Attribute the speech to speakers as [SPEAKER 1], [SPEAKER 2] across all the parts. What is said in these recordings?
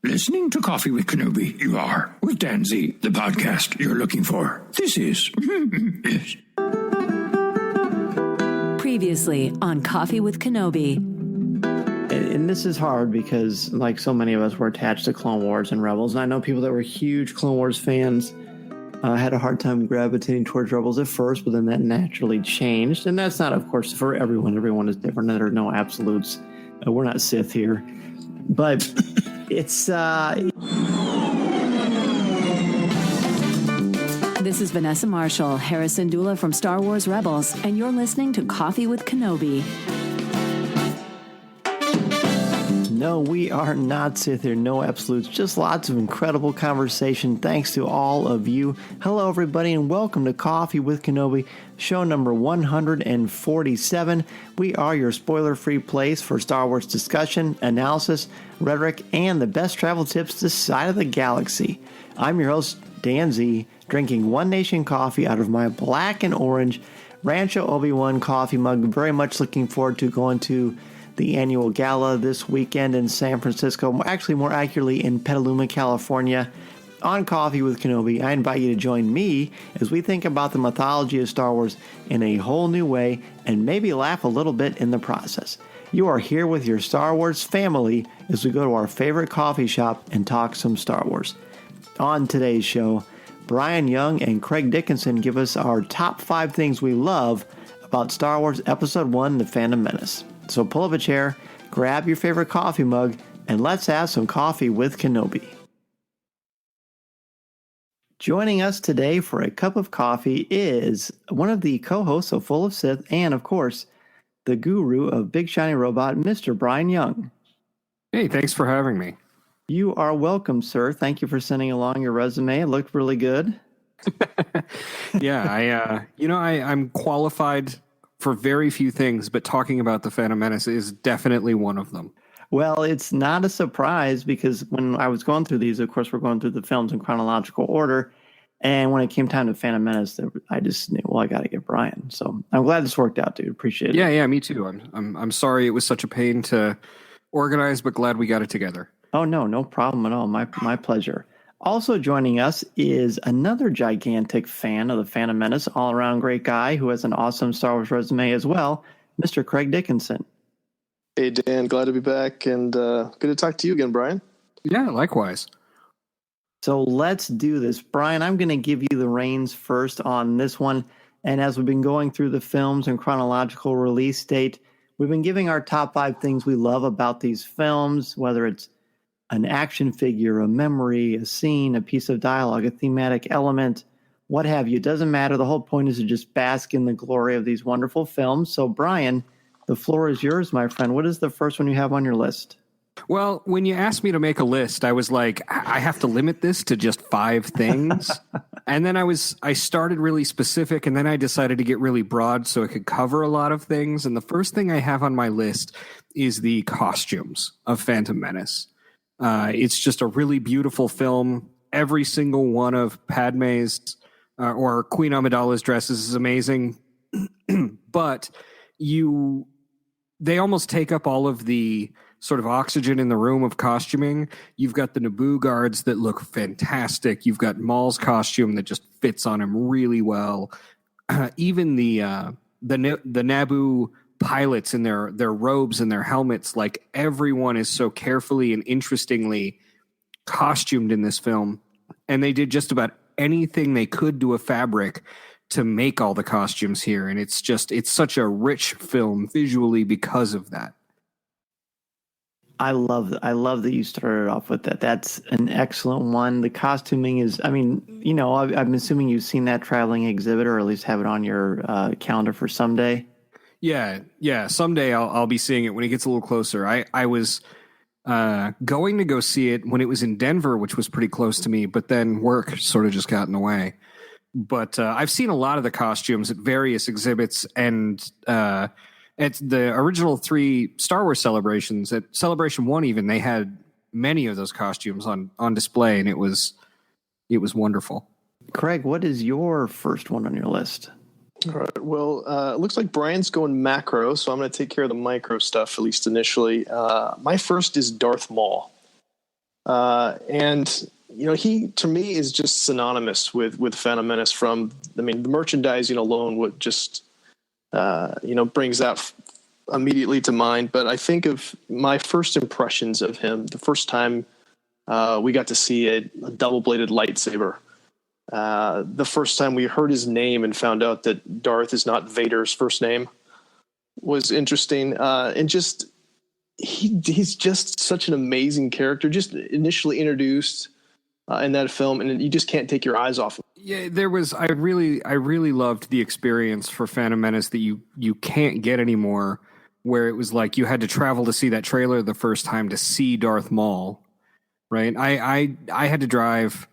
[SPEAKER 1] listening to Coffee with Kenobi. You are with Dan Z, the podcast you're looking for. This is... yes.
[SPEAKER 2] Previously on Coffee with Kenobi.
[SPEAKER 3] And this is hard because, like so many of us, we're attached to Clone Wars and Rebels. And I know people that were huge Clone Wars fans had a hard time gravitating towards Rebels at first, but then that naturally changed. And that's not, of course, for everyone. Everyone is different. There are no absolutes. We're not Sith here. But it's...
[SPEAKER 2] This is Vanessa Marshall, Harrison Dula from Star Wars Rebels, and you're listening to Coffee with Kenobi.
[SPEAKER 3] No, we are not Sith here. No absolutes. Just lots of incredible conversation. Thanks to all of you. Hello, everybody, and welcome to Coffee with Kenobi, show number 147. We are your spoiler-free place for Star Wars discussion, analysis, rhetoric, and the best travel tips this side of the galaxy. I'm your host, Dan Z, drinking One Nation coffee out of my black and orange Rancho Obi-Wan coffee mug. Very much looking forward to going to the annual gala this weekend in San Francisco, actually more accurately in Petaluma, California. On Coffee with Kenobi, I invite you to join me as we think about the mythology of Star Wars in a whole new way and maybe laugh a little bit in the process. You are here with your Star Wars family as we go to our favorite coffee shop and talk some Star Wars. On today's show, Brian Young and Craig Dickinson give us our top 5 things we love about Star Wars Episode 1, The Phantom Menace. So pull up a chair, grab your favorite coffee mug, and let's have some coffee with Kenobi. Joining us today for a cup of coffee is one of the co-hosts of Full of Sith and, of course, the guru of Big Shiny Robot, Mr. Brian Young.
[SPEAKER 4] Hey, thanks for having me.
[SPEAKER 3] You are welcome, sir. Thank you for sending along your resume. It looked really good.
[SPEAKER 4] Yeah, I'm qualified for very few things, but talking about the Phantom Menace is definitely one of them.
[SPEAKER 3] Well, it's not a surprise because when I was going through these, of course, we're going through the films in chronological order. And when it came time to Phantom Menace, I just knew, well, I got to get Brian. So I'm glad this worked out, dude. Appreciate it.
[SPEAKER 4] Yeah, me too. I'm sorry it was such a pain to organize, but glad we got it together.
[SPEAKER 3] Oh, no problem at all. My pleasure. Also joining us is another gigantic fan of the Phantom Menace, all-around great guy who has an awesome Star Wars resume as well, Mr. Craig Dickinson.
[SPEAKER 5] Hey, Dan. Glad to be back, and good to talk to you again, Brian.
[SPEAKER 4] Yeah, likewise.
[SPEAKER 3] So let's do this. Brian, I'm going to give you the reins first on this one. And as we've been going through the films and chronological release date, we've been giving our top 5 things we love about these films, whether it's an action figure, a memory, a scene, a piece of dialogue, a thematic element, what have you. It doesn't matter. The whole point is to just bask in the glory of these wonderful films. So, Brian, the floor is yours, my friend. What is the first one you have on your list?
[SPEAKER 4] Well, when you asked me to make a list, I was like, I have to limit this to just 5 things. And then I started really specific, and then I decided to get really broad so it could cover a lot of things. And the first thing I have on my list is the costumes of Phantom Menace. It's just a really beautiful film. Every single one of Padme's or Queen Amidala's dresses is amazing. But they almost take up all of the sort of oxygen in the room of costuming. You've got the Naboo guards that look fantastic. You've got Maul's costume that just fits on him really well. Even the Naboo pilots in their robes and their helmets, like everyone is so carefully and interestingly costumed in this film. And they did just about anything they could to a fabric to make all the costumes here. And it's such a rich film visually because of that.
[SPEAKER 3] I love that you started off with that. That's an excellent one. The costuming is, I'm assuming you've seen that traveling exhibit or at least have it on your calendar for someday.
[SPEAKER 4] Yeah. Someday I'll be seeing it when it gets a little closer. I was going to go see it when it was in Denver, which was pretty close to me, but then work sort of just got in the way. But I've seen a lot of the costumes at various exhibits, and at the original 3 Star Wars celebrations, at Celebration 1 even, they had many of those costumes on display, and it was wonderful.
[SPEAKER 3] Craig, what is your first one on your list?
[SPEAKER 5] All right. Well, it looks like Brian's going macro, so I'm going to take care of the micro stuff, at least initially. My first is Darth Maul. And he to me is just synonymous with Phantom Menace. The merchandising alone would just brings that immediately to mind. But I think of my first impressions of him the first time we got to see a double-bladed lightsaber. The first time we heard his name and found out that Darth is not Vader's first name was interesting. And just he's just such an amazing character, just initially introduced in that film, and you just can't take your eyes off him.
[SPEAKER 4] Yeah, I really loved the experience for Phantom Menace that you can't get anymore, where it was like you had to travel to see that trailer the first time to see Darth Maul, right? I had to drive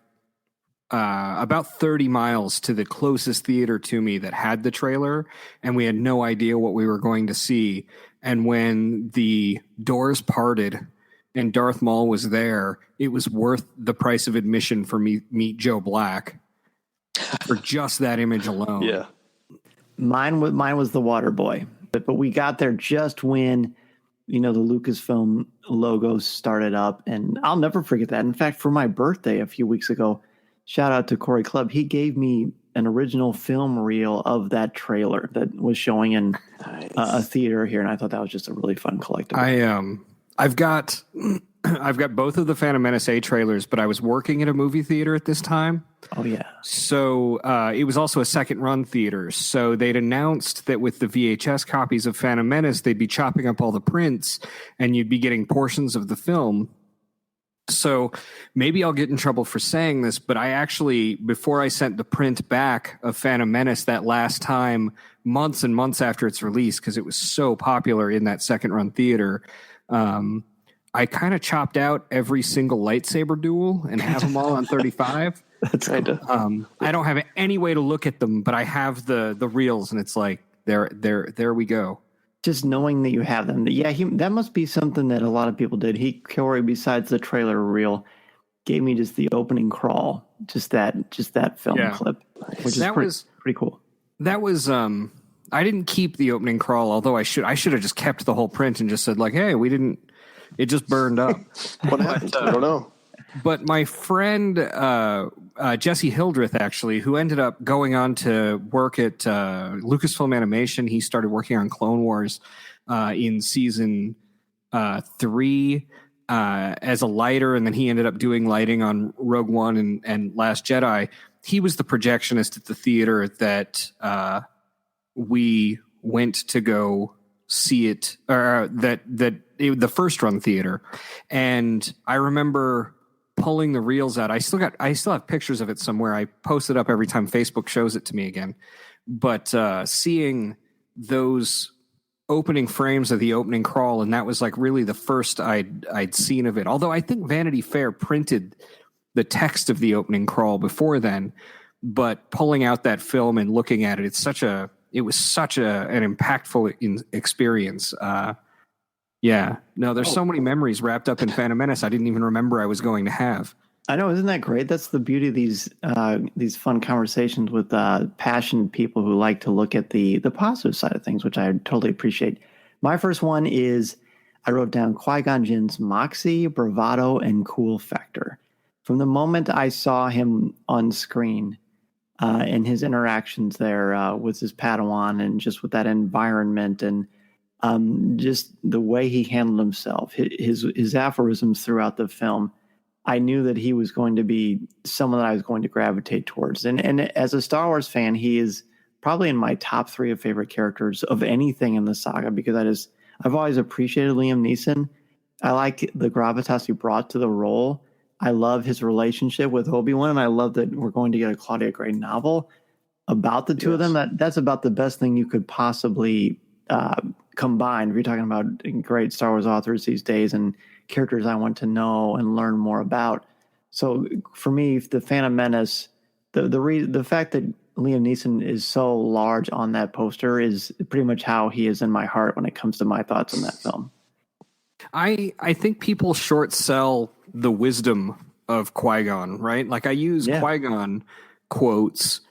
[SPEAKER 4] about 30 miles to the closest theater to me that had the trailer, and we had no idea what we were going to see. And when the doors parted and Darth Maul was there, it was worth the price of admission for me meet Joe Black for just that image alone.
[SPEAKER 5] Yeah.
[SPEAKER 3] Mine was the Water Boy, but we got there just when, the Lucasfilm logo started up, and I'll never forget that. In fact, for my birthday a few weeks ago, shout out to Corey Clubb, he gave me an original film reel of that trailer that was showing in a theater here, and I thought that was just a really fun collectible.
[SPEAKER 4] I've got both of the Phantom Menace A trailers, but I was working at a movie theater at this time.
[SPEAKER 3] Oh yeah.
[SPEAKER 4] So it was also a second run theater. So they'd announced that with the VHS copies of Phantom Menace, they'd be chopping up all the prints and you'd be getting portions of the film. So maybe I'll get in trouble for saying this, but I actually, before I sent the print back of Phantom Menace that last time, months and months after its release, because it was so popular in that second run theater, I kind of chopped out every single lightsaber duel and have them all on 35.
[SPEAKER 3] That's kind of.
[SPEAKER 4] I don't have any way to look at them, but I have the reels, and it's like there we go.
[SPEAKER 3] Just knowing that you have them, that must be something that a lot of people did. Corey, besides the trailer reel, gave me just the opening crawl, just that film clip, which is pretty cool.
[SPEAKER 4] That was I didn't keep the opening crawl, although I should have just kept the whole print and just said like, hey, we didn't. It just burned up.
[SPEAKER 5] What happened? I don't know.
[SPEAKER 4] But my friend Jesse Hildreth, actually, who ended up going on to work at Lucasfilm Animation, he started working on Clone Wars in season 3 as a lighter, and then he ended up doing lighting on Rogue One and Last Jedi. He was the projectionist at the theater that we went to go see it, or the first run theater, and I remember pulling the reels out. I still have pictures of it somewhere. I post it up every time Facebook shows it to me again. But seeing those opening frames of the opening crawl, and that was like really the first I'd seen of it. Although I think Vanity Fair printed the text of the opening crawl before then, but pulling out that film and looking at it, it was such an impactful experience. There's so many memories wrapped up in Phantom Menace I didn't even remember I was going to have.
[SPEAKER 3] I know, isn't that great? That's the beauty of these fun conversations with passionate people who like to look at the positive side of things, which I totally appreciate. My first one is I wrote down Qui-Gon Jinn's moxie, bravado, and cool factor. From the moment I saw him on screen and his interactions there with his Padawan and just with that environment and just the way he handled himself, his aphorisms throughout the film, I knew that he was going to be someone that I was going to gravitate towards. And as a Star Wars fan, he is probably in my top 3 of favorite characters of anything in the saga, because I've always appreciated Liam Neeson. I like the gravitas he brought to the role. I love his relationship with Obi-Wan, and I love that we're going to get a Claudia Gray novel about the two of them. That's about the best thing you could possibly combine if you're talking about great Star Wars authors these days and characters I want to know and learn more about. So for me, the Phantom Menace, the fact that Liam Neeson is so large on that poster is pretty much how he is in my heart when it comes to my thoughts on that film.
[SPEAKER 4] I think people short sell the wisdom of Qui-Gon, right? Like I use Qui-Gon quotes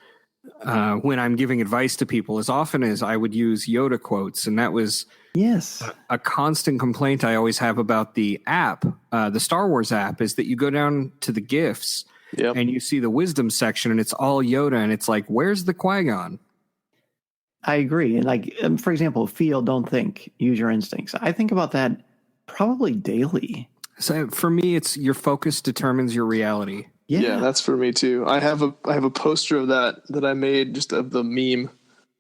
[SPEAKER 4] when I'm giving advice to people as often as I would use Yoda quotes. And that was
[SPEAKER 3] Yes.
[SPEAKER 4] A constant complaint I always have about the app, the Star Wars app, is that you go down to the gifts and you see the wisdom section and it's all Yoda and it's like, where's the Qui-Gon?
[SPEAKER 3] I agree. And like, for example, feel, don't think, use your instincts. I think about that probably daily.
[SPEAKER 4] So for me, it's your focus determines your reality.
[SPEAKER 5] Yeah, that's for me too. I have a poster of that I made, just of the meme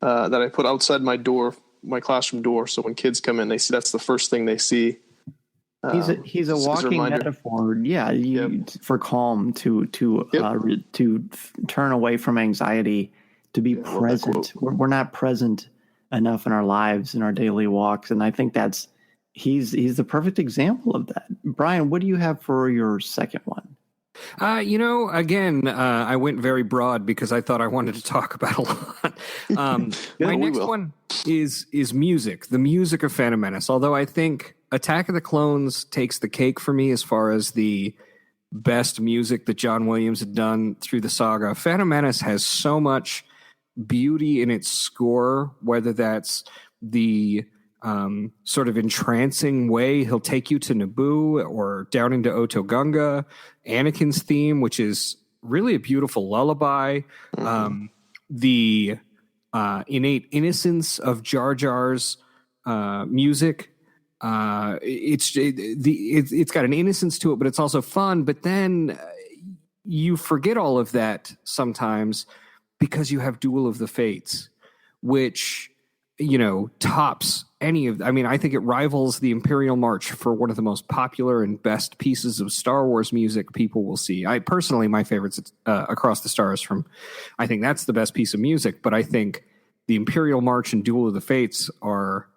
[SPEAKER 5] that I put outside my door, my classroom door. So when kids come in, they see that's the first thing they see.
[SPEAKER 3] He's a walking metaphor. Yeah, for calm, to turn away from anxiety, to be present. We're not present enough in our lives, in our daily walks, and I think he's the perfect example of that. Brian, what do you have for your second one?
[SPEAKER 4] Again, I went very broad because I thought I wanted to talk about a lot. My next one is music, the music of Phantom Menace. Although I think Attack of the Clones takes the cake for me as far as the best music that John Williams had done through the saga. Phantom Menace has so much beauty in its score, whether that's the sort of entrancing way he'll take you to Naboo or down into Otoh Anakin's theme, which is really a beautiful lullaby. The innate innocence of Jar Jar's music. It's got an innocence to it, but it's also fun. But then you forget all of that sometimes because you have Duel of the Fates, which tops any of. I mean, I think it rivals the Imperial March for one of the most popular and best pieces of Star Wars music people will see. I personally, my favorites, Across the Stars I think that's the best piece of music. But I think the Imperial March and Duel of the Fates are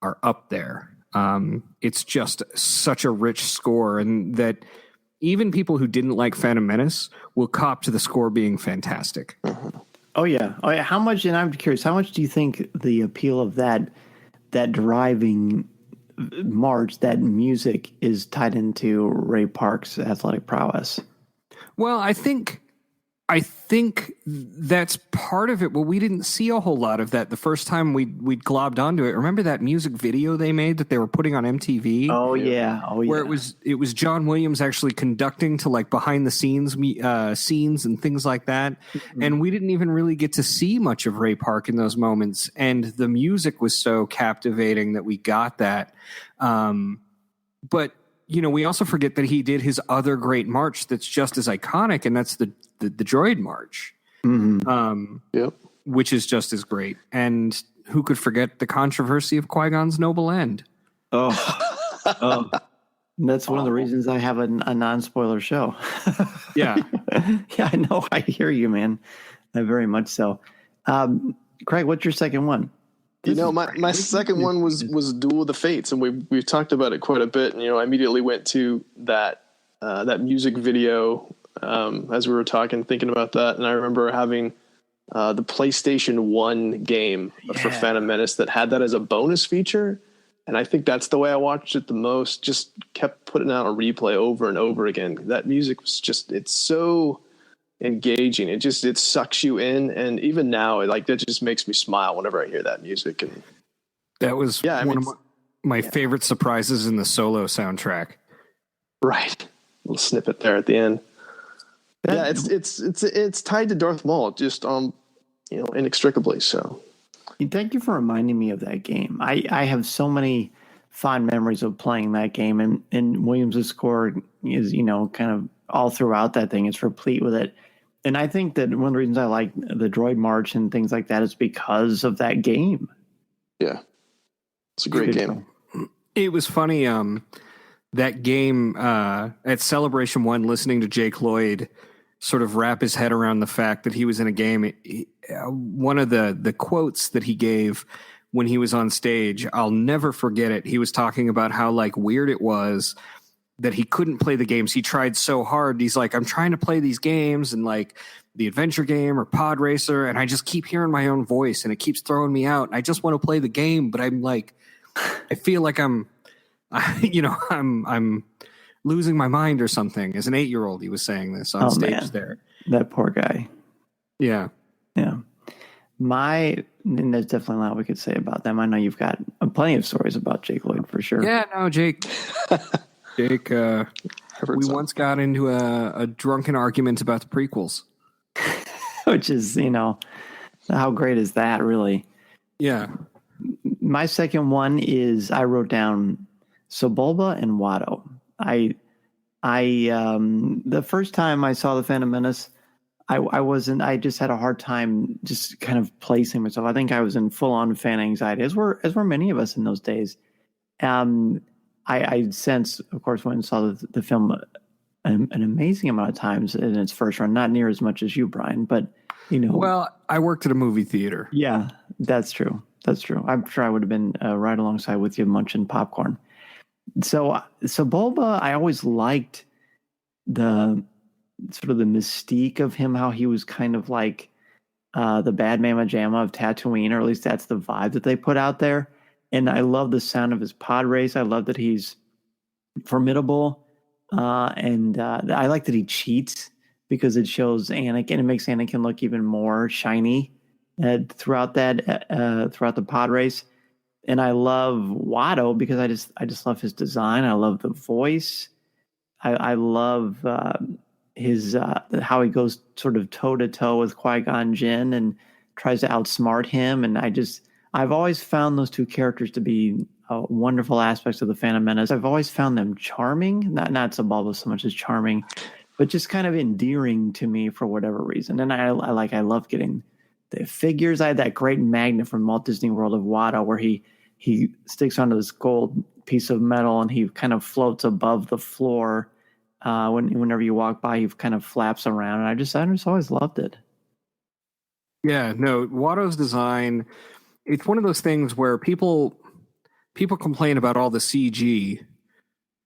[SPEAKER 4] up there. It's just such a rich score, and that even people who didn't like Phantom Menace will cop to the score being fantastic.
[SPEAKER 3] Oh yeah. How much? And I'm curious, how much do you think the appeal of that driving march, that music, is tied into Ray Park's athletic prowess?
[SPEAKER 4] Well, I think that's part of it. Well, we didn't see a whole lot of that the first time we globbed onto it. Remember that music video they made that they were putting on MTV?
[SPEAKER 3] Oh yeah.
[SPEAKER 4] Where it was John Williams actually conducting to like behind the scenes scenes and things like that. Mm-hmm. And we didn't even really get to see much of Ray Park in those moments. And the music was so captivating that we got that. But we also forget that he did his other great march that's just as iconic, and that's the droid march, which is just as great. And who could forget the controversy of Qui-Gon's noble end?
[SPEAKER 3] Oh, that's one of the reasons I have a non-spoiler show.
[SPEAKER 4] Yeah.
[SPEAKER 3] Yeah, I know. I hear you, man. Very much so. Craig, what's your second one?
[SPEAKER 5] My second one was Duel of the Fates, and we've talked about it quite a bit. And I immediately went to that music video as we were talking, thinking about that. And I remember having the PlayStation 1 game for Phantom Menace that had that as a bonus feature. And I think that's the way I watched it the most. Just kept putting out a replay over and over again. That music was it's so engaging. It sucks you in. And even now, that just makes me smile whenever I hear that music. And
[SPEAKER 4] that was one of my favorite surprises in the Solo soundtrack.
[SPEAKER 5] Right. A little snippet there at the end. It's tied to Darth Maul, just inextricably. So,
[SPEAKER 3] thank you for reminding me of that game. I have so many fond memories of playing that game, and Williams' score is kind of all throughout that thing. It's replete with it, and I think that one of the reasons I like the Droid March and things like that is because of that game.
[SPEAKER 5] Yeah, it's a great game.
[SPEAKER 4] It was funny. That game at Celebration 1, listening to Jake Lloyd sort of wrap his head around the fact that he was in a game. One of the quotes that he gave when he was on stage, I'll never forget it. He was talking about how weird it was that he couldn't play the games. He tried so hard. He's like, I'm trying to play these games and the adventure game or pod racer, and I just keep hearing my own voice and it keeps throwing me out. And I just want to play the game, but I'm I feel like I'm losing my mind or something. As an 8-year-old, he was saying this on stage there.
[SPEAKER 3] That poor guy.
[SPEAKER 4] Yeah.
[SPEAKER 3] Yeah. My And there's definitely a lot we could say about them. I know you've got plenty of stories about Jake Lloyd for sure.
[SPEAKER 4] Yeah, no, Jake. We once got into a drunken argument about the prequels.
[SPEAKER 3] Which is, how great is that, really?
[SPEAKER 4] Yeah.
[SPEAKER 3] My second one is I wrote down Sebulba and Watto. The first time I saw The Phantom Menace, I just had a hard time just kind of placing myself. I think I was in full on fan anxiety, as were many of us in those days. I sense, of course, when I saw the film an amazing amount of times in its first run, not near as much as you, Brian, but
[SPEAKER 4] Well, I worked at a movie theater.
[SPEAKER 3] Yeah, that's true. That's true. I'm sure I would have been right alongside with you munching popcorn. So Bulba, I always liked the sort of the mystique of him, how he was kind of like the bad Mama Jamma of Tatooine, or at least that's the vibe that they put out there. And I love the sound of his pod race. I love that he's formidable. And I like that he cheats because it shows Anakin. It makes Anakin look even more shiny throughout the pod race. And I love Watto because I just love his design. I love the voice. I love his how he goes sort of toe to toe with Qui-Gon Jinn and tries to outsmart him. And I've always found those two characters to be wonderful aspects of the Phantom Menace. I've always found them charming, not Sebulba so much as charming, but just kind of endearing to me for whatever reason. And I love getting the figures. I had that great magnet from Walt Disney World of Watto where he sticks onto this gold piece of metal and he kind of floats above the floor. Whenever you walk by, he kind of flaps around, and I just always loved it.
[SPEAKER 4] Yeah, no, Watto's design, it's one of those things where people complain about all the CG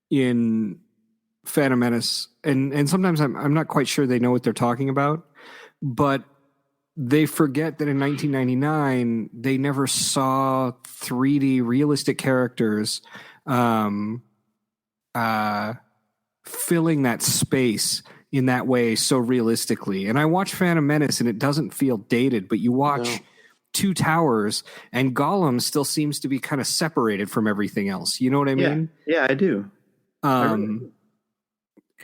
[SPEAKER 4] in Phantom Menace, and sometimes I'm not quite sure they know what they're talking about, but they forget that in 1999 they never saw 3D realistic characters filling that space in that way so realistically. And I watch Phantom Menace and it doesn't feel dated, but you watch Two Towers and Gollum still seems to be kind of separated from everything else. You know what I mean?
[SPEAKER 3] Yeah, I do.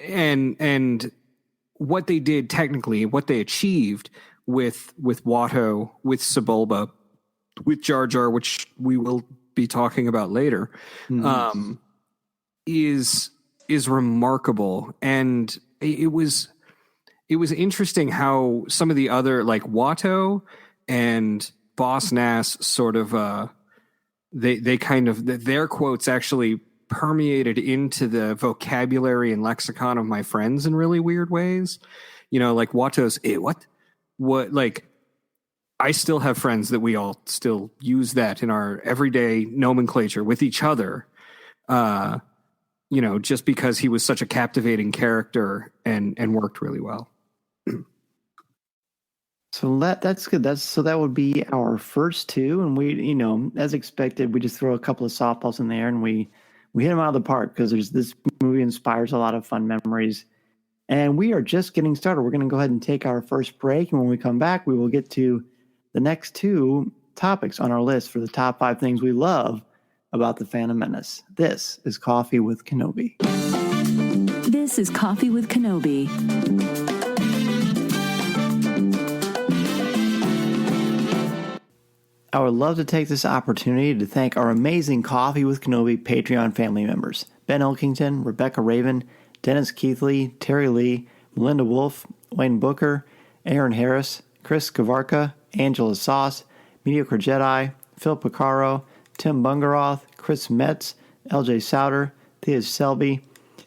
[SPEAKER 4] And what they did technically, what they achieved with Watto, with Sebulba, with Jar Jar, which we will be talking about later, is remarkable. And it was interesting how some of the other, like Watto and Boss Nass, sort of they kind of, their quotes actually permeated into the vocabulary and lexicon of my friends in really weird ways. Like Watto's what, like, I still have friends that we all still use that in our everyday nomenclature with each other, just because he was such a captivating character and worked really well.
[SPEAKER 3] So that's good. So that would be our first two. And we, as expected, we just throw a couple of softballs in there and we hit them out of the park because this movie inspires a lot of fun memories. And we are just getting started. We're going to go ahead and take our first break. And when we come back, we will get to the next two topics on our list for the top 5 things we love about the Phantom Menace. This is Coffee with Kenobi.
[SPEAKER 2] This is Coffee with Kenobi.
[SPEAKER 3] I would love to take this opportunity to thank our amazing Coffee with Kenobi Patreon family members: Ben Elkington, Rebecca Raven, Dennis Keithley, Terry Lee, Melinda Wolf, Wayne Booker, Aaron Harris, Chris Kavarka, Angela Sauce, Mediocre Jedi, Phil Picaro, Tim Bungaroth, Chris Metz, LJ Souter, Thea Selby,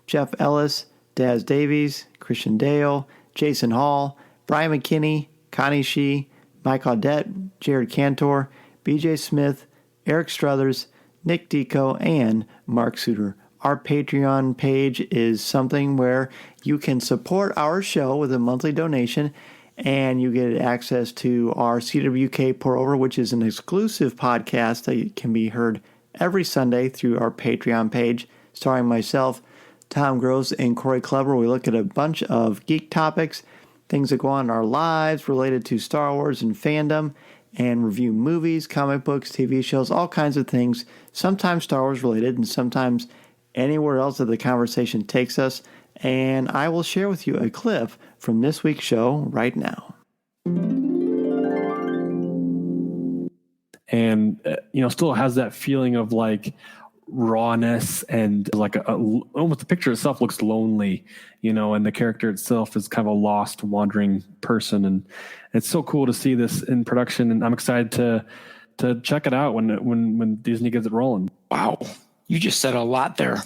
[SPEAKER 3] Jeff Ellis, Daz Davies, Christian Dale, Jason Hall, Brian McKinney, Connie Shee, Mike Audette, Jared Cantor, BJ Smith, Eric Struthers, Nick Deco, and Mark Suter. Our Patreon page is something where you can support our show with a monthly donation, and you get access to our CWK Pour Over, which is an exclusive podcast that can be heard every Sunday through our Patreon page, starring myself, Tom Gross, and Corey Kleber. We look at a bunch of geek topics, things that go on in our lives related to Star Wars and fandom, and review movies, comic books, TV shows, all kinds of things, sometimes Star Wars related and sometimes anywhere else that the conversation takes us. And I will share with you a clip from this week's show right now.
[SPEAKER 6] And, still has that feeling of like rawness and like almost the picture itself looks lonely, and the character itself is kind of a lost, wandering person. And it's so cool to see this in production. And I'm excited to check it out when Disney gets it rolling.
[SPEAKER 7] Wow. You just said a lot there.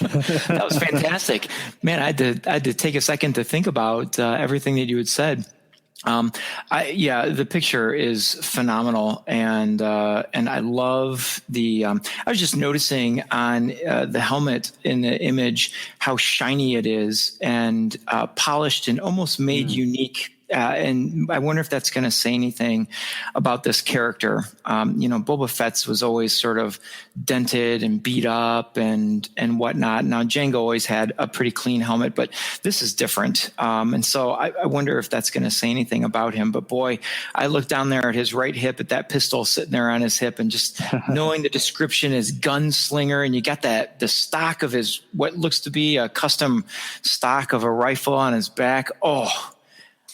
[SPEAKER 7] That was fantastic, man. I had to take a second to think about everything that you had said. The picture is phenomenal, and I love the. I was just noticing on the helmet in the image how shiny it is and polished and almost made unique. And I wonder if that's going to say anything about this character. Boba Fett's was always sort of dented and beat up and whatnot. Now, Jango always had a pretty clean helmet, but this is different. And so I wonder if that's going to say anything about him. But boy, I looked down there at his right hip at that pistol sitting there on his hip, and just knowing the description is gunslinger, and you got the stock of his, what looks to be a custom stock of a rifle on his back. Oh,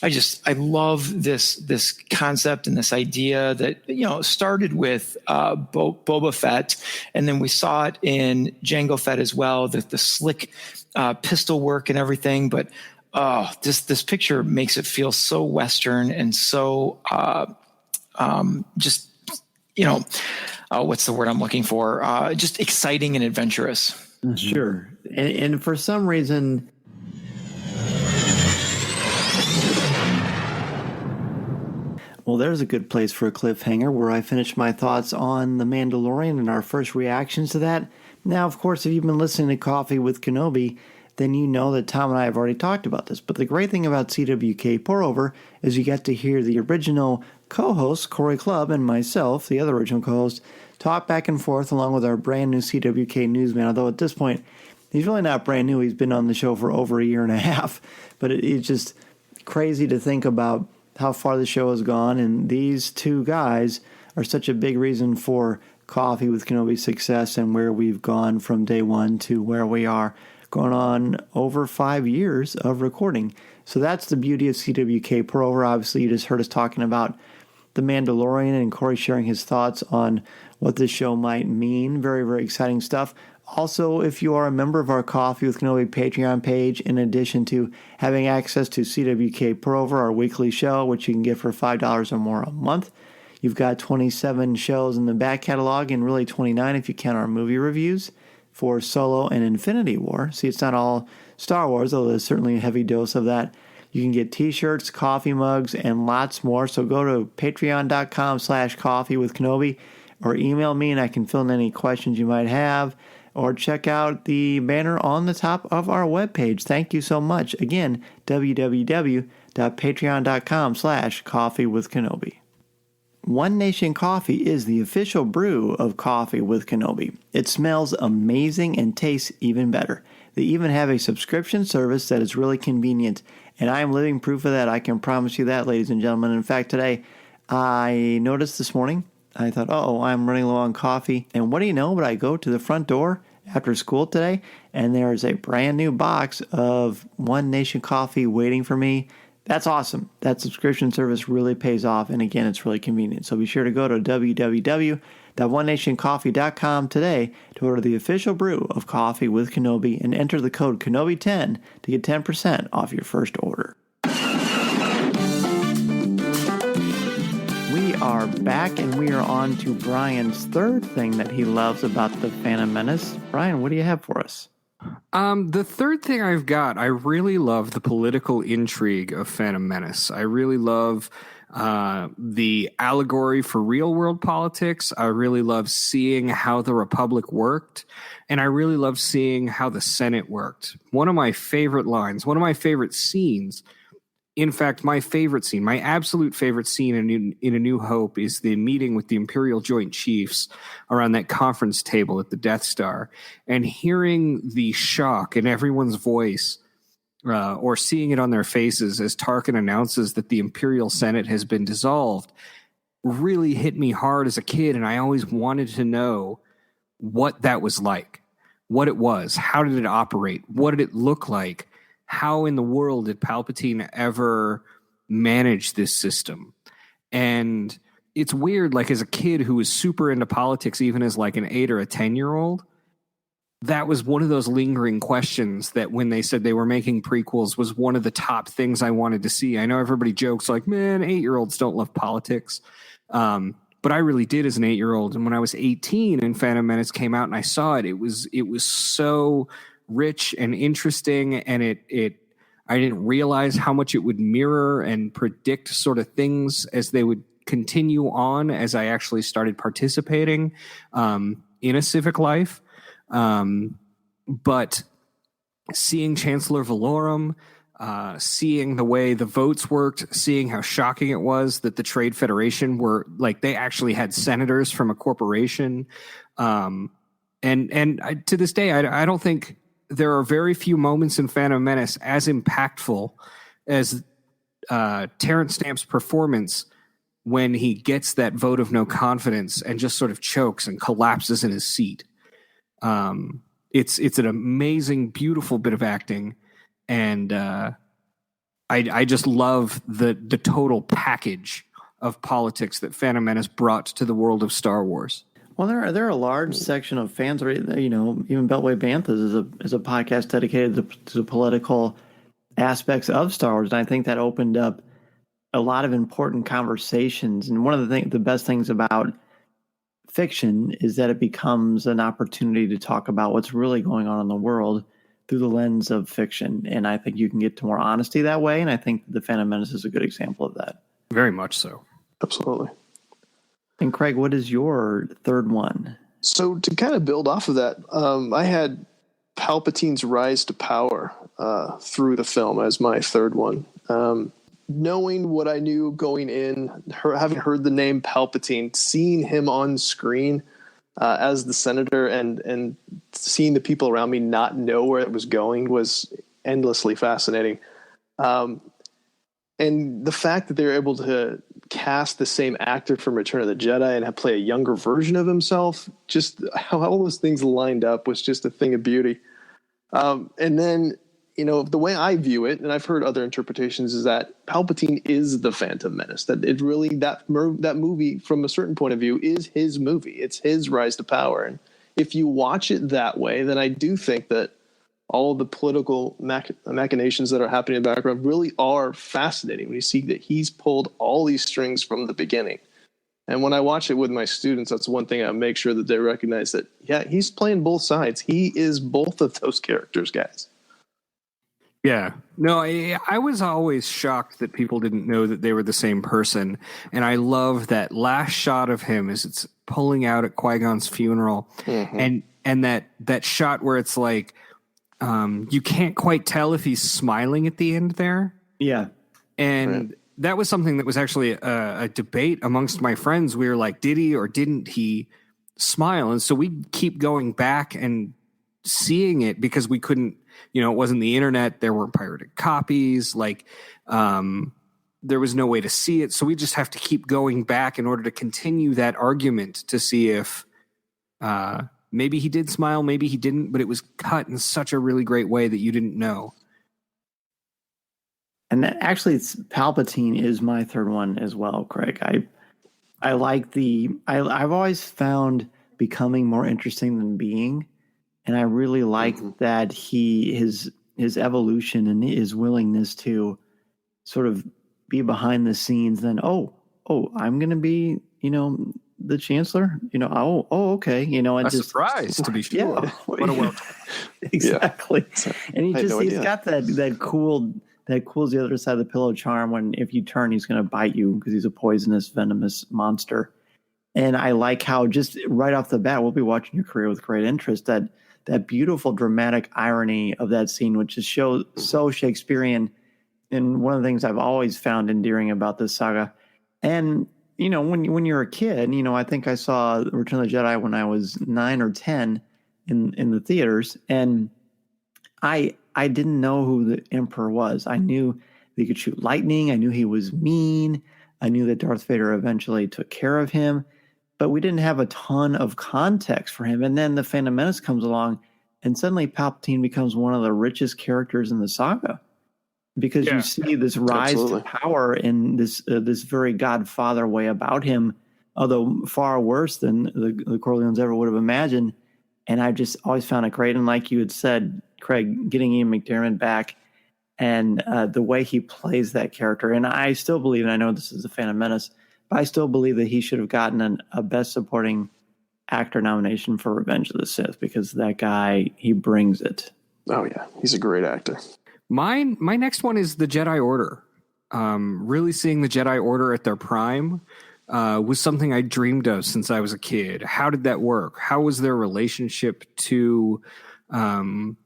[SPEAKER 7] I love this concept and this idea that, started with Boba Fett, and then we saw it in Jango Fett as well, the slick pistol work and everything. But this picture makes it feel so Western and so what's the word I'm looking for? Just exciting and adventurous.
[SPEAKER 3] Mm-hmm. Sure. And for some reason, well, there's a good place for a cliffhanger where I finish my thoughts on The Mandalorian and our first reactions to that. Now, of course, if you've been listening to Coffee with Kenobi, then you know that Tom and I have already talked about this. But the great thing about CWK Pour-Over is you get to hear the original co-host, Corey Clubb, and myself, the other original co-host, talk back and forth along with our brand new CWK newsman. Although at this point, he's really not brand new. He's been on the show for over a year and a half. But it's just crazy to think about how far the show has gone, and these two guys are such a big reason for Coffee with Kenobi's success and where we've gone from day one to where we are, going on over 5 years of recording. So that's the beauty of CWK Pour-Over. Obviously, you just heard us talking about The Mandalorian and Corey sharing his thoughts on what this show might mean. Very, very exciting stuff. Also, if you are a member of our Coffee with Kenobi Patreon page, in addition to having access to CWK Pour-Over, our weekly show, which you can get for $5 or more a month, you've got 27 shows in the back catalog, and really 29 if you count our movie reviews for Solo and Infinity War. See, it's not all Star Wars, although there's certainly a heavy dose of that. You can get t-shirts, coffee mugs, and lots more. So go to patreon.com/Coffee with Kenobi, or email me and I can fill in any questions you might have. Or check out the banner on the top of our webpage. Thank you so much. Again, www.patreon.com/Coffee with Kenobi. One Nation Coffee is the official brew of Coffee with Kenobi. It smells amazing and tastes even better. They even have a subscription service that is really convenient. And I am living proof of that. I can promise you that, ladies and gentlemen. In fact, today, I noticed this morning, I thought, I'm running low on coffee. And what do you know? But I go to the front door after school today, and there's a brand new box of One Nation Coffee waiting for me. That's awesome. That subscription service really pays off. And again, it's really convenient. So be sure to go to www.onenationcoffee.com today to order the official brew of Coffee with Kenobi and enter the code Kenobi10 to get 10% off your first order. We are back, and we are on to Brian's third thing that he loves about the Phantom Menace. Brian, what do you have for us?
[SPEAKER 4] The third thing I've got, I really love the political intrigue of Phantom Menace. I really love the allegory for real world politics. I really love seeing how the Republic worked, and I really love seeing how the Senate worked. One of my favorite lines, one of my favorite scenes, in fact, my favorite scene, my absolute favorite scene in A New Hope is the meeting with the Imperial Joint Chiefs around that conference table at the Death Star, and hearing the shock in everyone's voice or seeing it on their faces as Tarkin announces that the Imperial Senate has been dissolved. really hit me hard as a kid, and I always wanted to know what that was like, what it was, how did it operate, what did it look like, how in the world did Palpatine ever manage this system? And it's weird, like as a kid who was super into politics, even as like an 8 or a 10-year-old, that was one of those lingering questions that when they said they were making prequels was one of the top things I wanted to see. I know everybody jokes like, man, 8-year-olds don't love politics. But I really did as an 8-year-old. And when I was 18 and Phantom Menace came out and I saw it, it was so rich and interesting. And I didn't realize how much it would mirror and predict sort of things as they would continue on as I actually started participating in a civic life. But seeing Chancellor Valorum, seeing the way the votes worked, seeing how shocking it was that the Trade Federation were like, they actually had senators from a corporation. And to this day, I don't think there are very few moments in Phantom Menace as impactful as Terrence Stamp's performance when he gets that vote of no confidence and just sort of chokes and collapses in his seat. It's an amazing, beautiful bit of acting, and I just love the total package of politics that Phantom Menace brought to the world of Star Wars.
[SPEAKER 3] Well, there are a large section of fans, even Beltway Banthas is a podcast dedicated to the political aspects of Star Wars, and I think that opened up a lot of important conversations. And one of the best things about fiction is that it becomes an opportunity to talk about what's really going on in the world through the lens of fiction. And I think you can get to more honesty that way. And I think The Phantom Menace is a good example of that.
[SPEAKER 4] Very much so.
[SPEAKER 5] Absolutely.
[SPEAKER 3] And Craig, what is your third one?
[SPEAKER 5] So to kind of build off of that, I had Palpatine's rise to power through the film as my third one. Knowing what I knew going in, having heard the name Palpatine, seeing him on screen as the senator and seeing the people around me not know where it was going was endlessly fascinating. And the fact that they were able to cast the same actor from Return of the Jedi and play a younger version of himself, just how all those things lined up was just a thing of beauty. And then, the way I view it, and I've heard other interpretations, is that Palpatine is the Phantom Menace. That it really that movie, from a certain point of view, is his movie. It's his rise to power. And if you watch it that way, then I do think that all of the political machinations that are happening in the background really are fascinating when you see that he's pulled all these strings from the beginning. And when I watch it with my students, that's one thing I make sure that they recognize that, yeah, he's playing both sides. He is both of those characters, guys.
[SPEAKER 4] Yeah. No, I was always shocked that people didn't know that they were the same person. And I love that last shot of him as it's pulling out at Qui-Gon's funeral. Mm-hmm. And that shot where it's like, you can't quite tell if he's smiling at the end there.
[SPEAKER 3] Yeah.
[SPEAKER 4] And that was something that was actually a debate amongst my friends. We were like, did he or didn't he smile? And so we keep going back and seeing it because we couldn't, it wasn't the internet. There weren't pirated copies. Like, there was no way to see it. So we just have to keep going back in order to continue that argument to see if maybe he did smile, maybe he didn't, but it was cut in such a really great way that you didn't know.
[SPEAKER 3] And that actually, Palpatine is my third one as well, Craig. I like I've always found becoming more interesting than being. And I really like that his evolution and his willingness to sort of be behind the scenes. Then, I'm going to be, the Chancellor. Okay. And
[SPEAKER 4] surprise to be sure.
[SPEAKER 3] Yeah,
[SPEAKER 4] what a welcome.
[SPEAKER 3] Exactly.
[SPEAKER 5] Yeah.
[SPEAKER 3] And he's got that cool the other side of the pillow charm. When if you turn, he's going to bite you because he's a poisonous, venomous monster. And I like how just right off the bat, we'll be watching your career with great interest. That beautiful dramatic irony of that scene, which is so Shakespearean, and one of the things I've always found endearing about this saga. And when you're a kid, I think I saw Return of the Jedi when I was 9 or 10 in the theaters, and I didn't know who the Emperor was. I knew he could shoot lightning. I knew he was mean. I knew that Darth Vader eventually took care of him, but we didn't have a ton of context for him. And then the Phantom Menace comes along, and suddenly Palpatine becomes one of the richest characters in the saga, because you see this rise to power in this very Godfather way about him, although far worse than the Corleones ever would have imagined. And I just always found it great. And like you had said, Craig, getting Ian McDiarmid back and the way he plays that character. And I still believe, and I know this is the Phantom Menace, but I still believe that he should have gotten a Best Supporting Actor nomination for Revenge of the Sith, because that guy, he brings it.
[SPEAKER 5] Oh, yeah. He's a great actor.
[SPEAKER 4] My next one is the Jedi Order. Really seeing the Jedi Order at their prime was something I dreamed of since I was a kid. How did that work? How was their relationship to the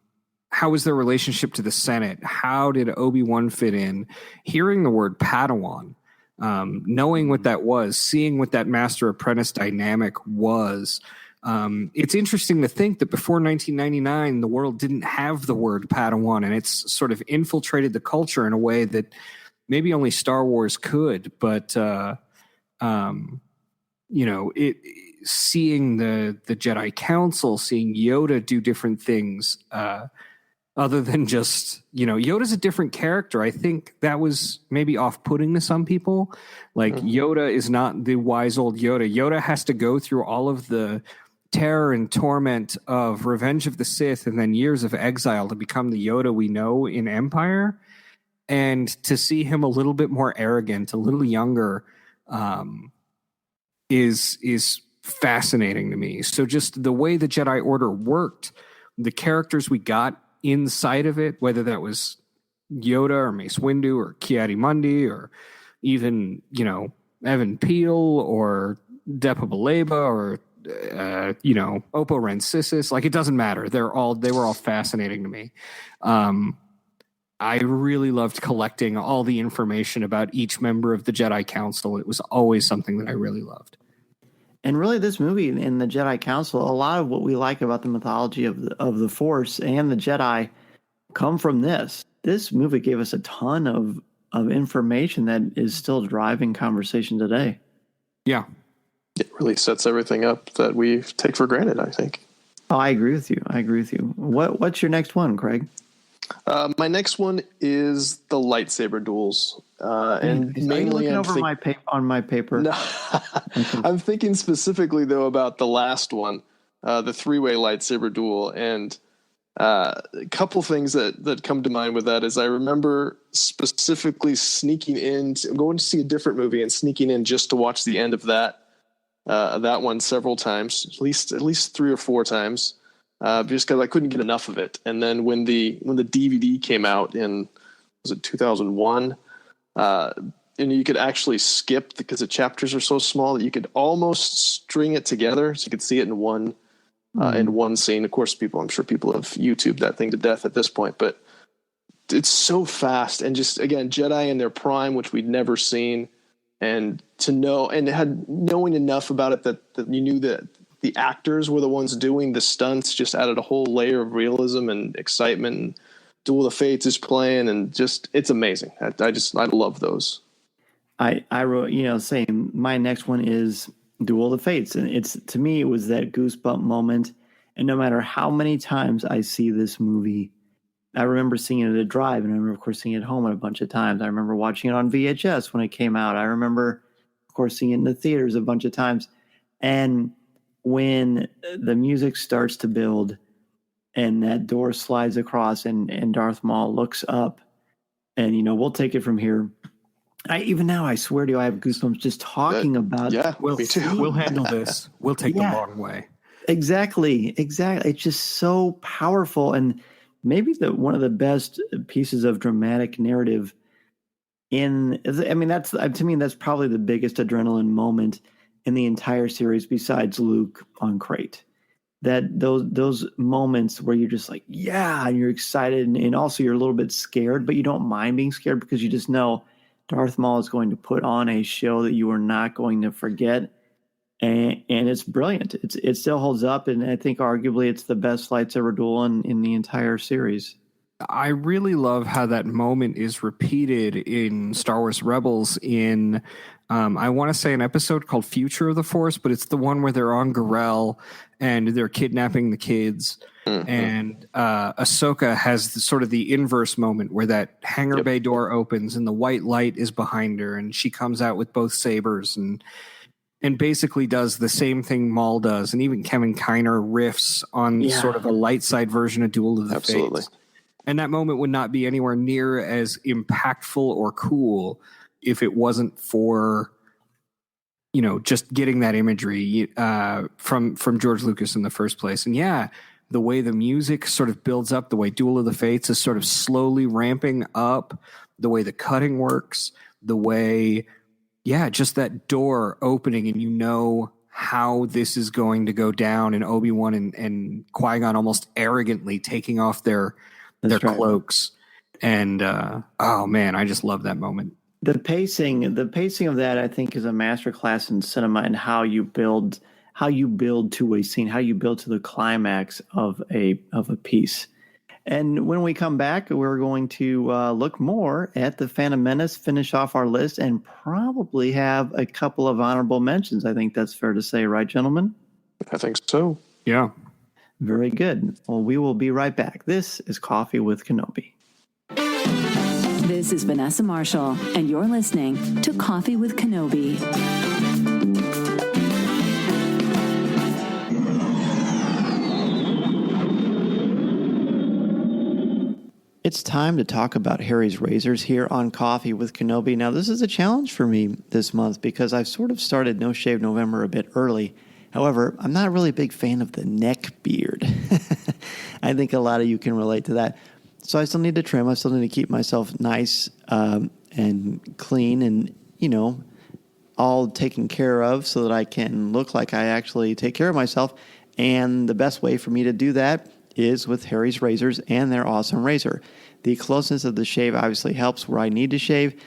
[SPEAKER 4] Senate? How did Obi-Wan fit in? Hearing the word Padawan, knowing what that was, seeing what that master-apprentice dynamic was. It's interesting to think that before 1999, the world didn't have the word Padawan, and it's sort of infiltrated the culture in a way that maybe only Star Wars could. But seeing the Jedi Council, seeing Yoda do different things, other than just, Yoda's a different character. I think that was maybe off-putting to some people. Like, Yoda is not the wise old Yoda. Yoda has to go through all of the terror and torment of Revenge of the Sith and then years of exile to become the Yoda we know in Empire. And to see him a little bit more arrogant, a little younger, is fascinating to me. So just the way the Jedi Order worked, the characters we got inside of it, whether that was Yoda or Mace Windu or Ki-Adi-Mundi or even, Evan Peel or Depa Billaba or Oppo Rancisis. Like, it doesn't matter. They were all fascinating to me. I really loved collecting all the information about each member of the Jedi Council. It was always something that I really loved.
[SPEAKER 3] And really, this movie and the Jedi Council, a lot of what we like about the mythology of the Force and the Jedi come from this. This movie gave us a ton of information that is still driving conversation today.
[SPEAKER 4] Yeah.
[SPEAKER 5] It really sets everything up that we take for granted, I think.
[SPEAKER 3] Oh, I agree with you. What's your next one, Craig?
[SPEAKER 5] My next one is the lightsaber duels. And mainly
[SPEAKER 3] I'm looking over on my paper.
[SPEAKER 5] No, I'm thinking specifically, though, about the last one, the three-way lightsaber duel. And a couple things that come to mind with that is I remember specifically going to see a different movie and sneaking in just to watch the end of that one several times, at least 3 or 4 times, just because I couldn't get enough of it. And then when the DVD came out in, was it 2001? And you could actually skip because the chapters are so small that you could almost string it together, so you could see it in one scene. Of course, I'm sure people have YouTubed that thing to death at this point, but it's so fast. And just, again, Jedi in their prime, which we'd never seen, and to know, and knowing enough about it that you knew that the actors were the ones doing the stunts just added a whole layer of realism and excitement. And Duel of the Fates is playing, and just, it's amazing. I love those.
[SPEAKER 3] I wrote, saying my next one is Duel of the Fates. And to me, it was that goosebump moment. And no matter how many times I see this movie, I remember seeing it at a drive, and I remember, of course, seeing it at home a bunch of times. I remember watching it on VHS when it came out. I remember, of course, seeing it in the theaters a bunch of times. And when the music starts to build and that door slides across and Darth Maul looks up and, we'll take it from here. Even now, I swear to you, I have goosebumps just talking about.
[SPEAKER 5] Yeah, me too.
[SPEAKER 4] We'll handle this. We'll take the long way.
[SPEAKER 3] Exactly. It's just so powerful, and maybe one of the best pieces of dramatic narrative. That's to me, that's probably the biggest adrenaline moment in the entire series, besides Luke on Crate. That those moments where you're just like, yeah, and you're excited, and also you're a little bit scared, but you don't mind being scared because you just know Darth Maul is going to put on a show that you are not going to forget, and it's brilliant. It still holds up, and I think arguably it's the best lightsaber duel in the entire series.
[SPEAKER 4] I really love how that moment is repeated in Star Wars Rebels in, I want to say an episode called Future of the Force, but it's the one where they're on Gorel and they're kidnapping the kids. Mm-hmm. And Ahsoka has sort of the inverse moment where that hangar bay door opens and the white light is behind her and she comes out with both sabers and basically does the same thing Maul does. And even Kevin Kiner riffs on sort of a light side version of Duel of the Fates. And that moment would not be anywhere near as impactful or cool if it wasn't for, just getting that imagery from George Lucas in the first place. And the way the music sort of builds up, the way Duel of the Fates is sort of slowly ramping up, the way the cutting works, the way, just that door opening and how this is going to go down, and Obi-Wan and Qui-Gon almost arrogantly taking off their cloaks. And oh man, I just love that moment.
[SPEAKER 3] The pacing of that, I think, is a masterclass in cinema and how you build to a scene, how you build to the climax of a piece. And when we come back, we're going to look more at the Phantom Menace, finish off our list, and probably have a couple of honorable mentions. I think that's fair to say, right, gentlemen?
[SPEAKER 5] I think so.
[SPEAKER 4] Yeah.
[SPEAKER 3] Very good. Well, we will be right back. This is Coffee with Kenobi.
[SPEAKER 2] This is Vanessa Marshall, and you're listening to Coffee with Kenobi.
[SPEAKER 3] It's time to talk about Harry's Razors here on Coffee with Kenobi. Now, this is a challenge for me this month because I've sort of started No Shave November a bit early. However, I'm not really a big fan of the neck beard. I think a lot of you can relate to that. So I still need to trim. I still need to keep myself nice and clean and, all taken care of so that I can look like I actually take care of myself. And the best way for me to do that is with Harry's Razors and their awesome razor. The closeness of the shave obviously helps where I need to shave,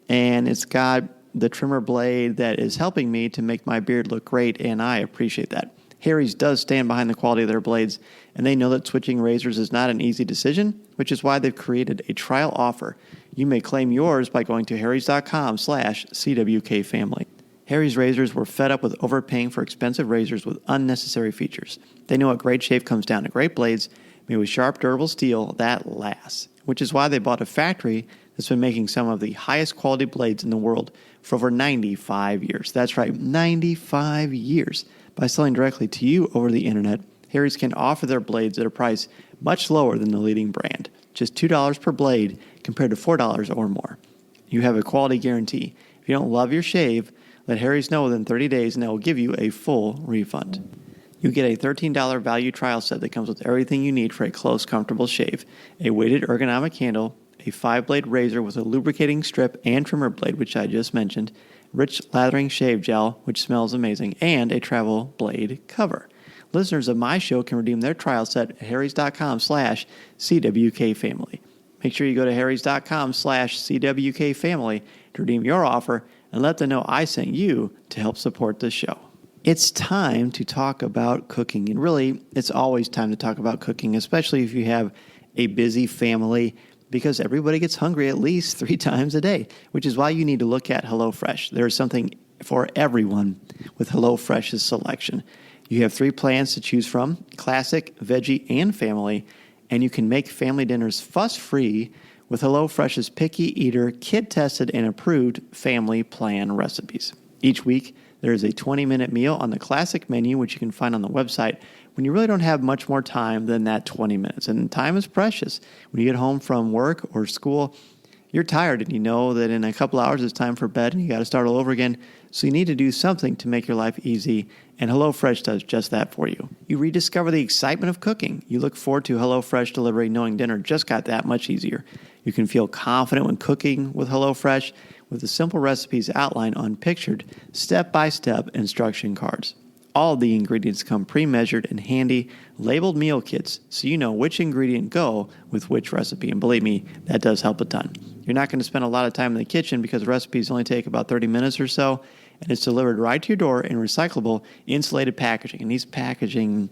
[SPEAKER 3] and it's got the trimmer blade that is helping me to make my beard look great, and I appreciate that. Harry's does stand behind the quality of their blades, and they know that switching razors is not an easy decision, which is why they've created a trial offer. You may claim yours by going to harrys.com/CWK family. Harry's Razors were fed up with overpaying for expensive razors with unnecessary features. They know a great shave comes down to great blades made with sharp, durable steel that lasts, which is why they bought a factory that's been making some of the highest quality blades in the world for over 95 years. That's right, 95 years. By selling directly to you over the internet, Harry's can offer their blades at a price much lower than the leading brand, just $2 per blade compared to $4 or more. You have a quality guarantee. If you don't love your shave, let Harry's know within 30 days and they will give you a full refund. You get a $13 value trial set that comes with everything you need for a close, comfortable shave, a weighted ergonomic handle, a 5-blade razor with a lubricating strip and trimmer blade, which I just mentioned, rich lathering shave gel, which smells amazing, and a travel blade cover. Listeners of my show can redeem their trial set at harrys.com/CWK family. Make sure you go to harrys.com/CWK family to redeem your offer and let them know I sent you to help support this show. It's time to talk about cooking, and really, it's always time to talk about cooking, especially if you have a busy family, because everybody gets hungry at least 3 times a day, which is why you need to look at HelloFresh. There's something for everyone with HelloFresh's selection. You have 3 plans to choose from: classic, veggie, and family, and you can make family dinners fuss-free with HelloFresh's picky eater, kid-tested, and approved family plan recipes. Each week, there is a 20-minute meal on the classic menu, which you can find on the website when you really don't have much more time than that 20 minutes. And time is precious. When you get home from work or school, you're tired and you know that in a couple hours it's time for bed and you got to start all over again. So you need to do something to make your life easy, and HelloFresh does just that for you. You rediscover the excitement of cooking. You look forward to HelloFresh delivery knowing dinner just got that much easier. You can feel confident when cooking with HelloFresh with the simple recipes outlined on pictured step-by-step instruction cards. All the ingredients come pre-measured and handy labeled meal kits so you know which ingredient go with which recipe. And believe me, that does help a ton. You're not going to spend a lot of time in the kitchen because recipes only take about 30 minutes or so, and it's delivered right to your door in recyclable insulated packaging. And these packaging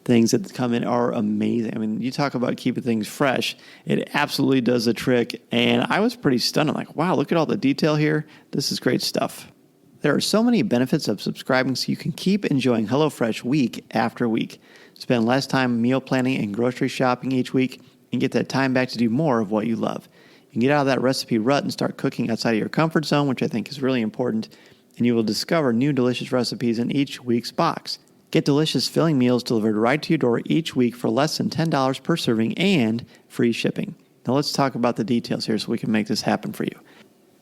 [SPEAKER 3] things that come in are amazing. I mean, you talk about keeping things fresh. It absolutely does the trick. And I was pretty stunned. I'm like, wow, look at all the detail here. This is great stuff. There are so many benefits of subscribing so you can keep enjoying HelloFresh week after week. Spend less time meal planning and grocery shopping each week and get that time back to do more of what you love. You can get out of that recipe rut and start cooking outside of your comfort zone, which I think is really important, and you will discover new delicious recipes in each week's box. Get delicious filling meals delivered right to your door each week for less than $10 per serving and free shipping. Now let's talk about the details here so we can make this happen for you.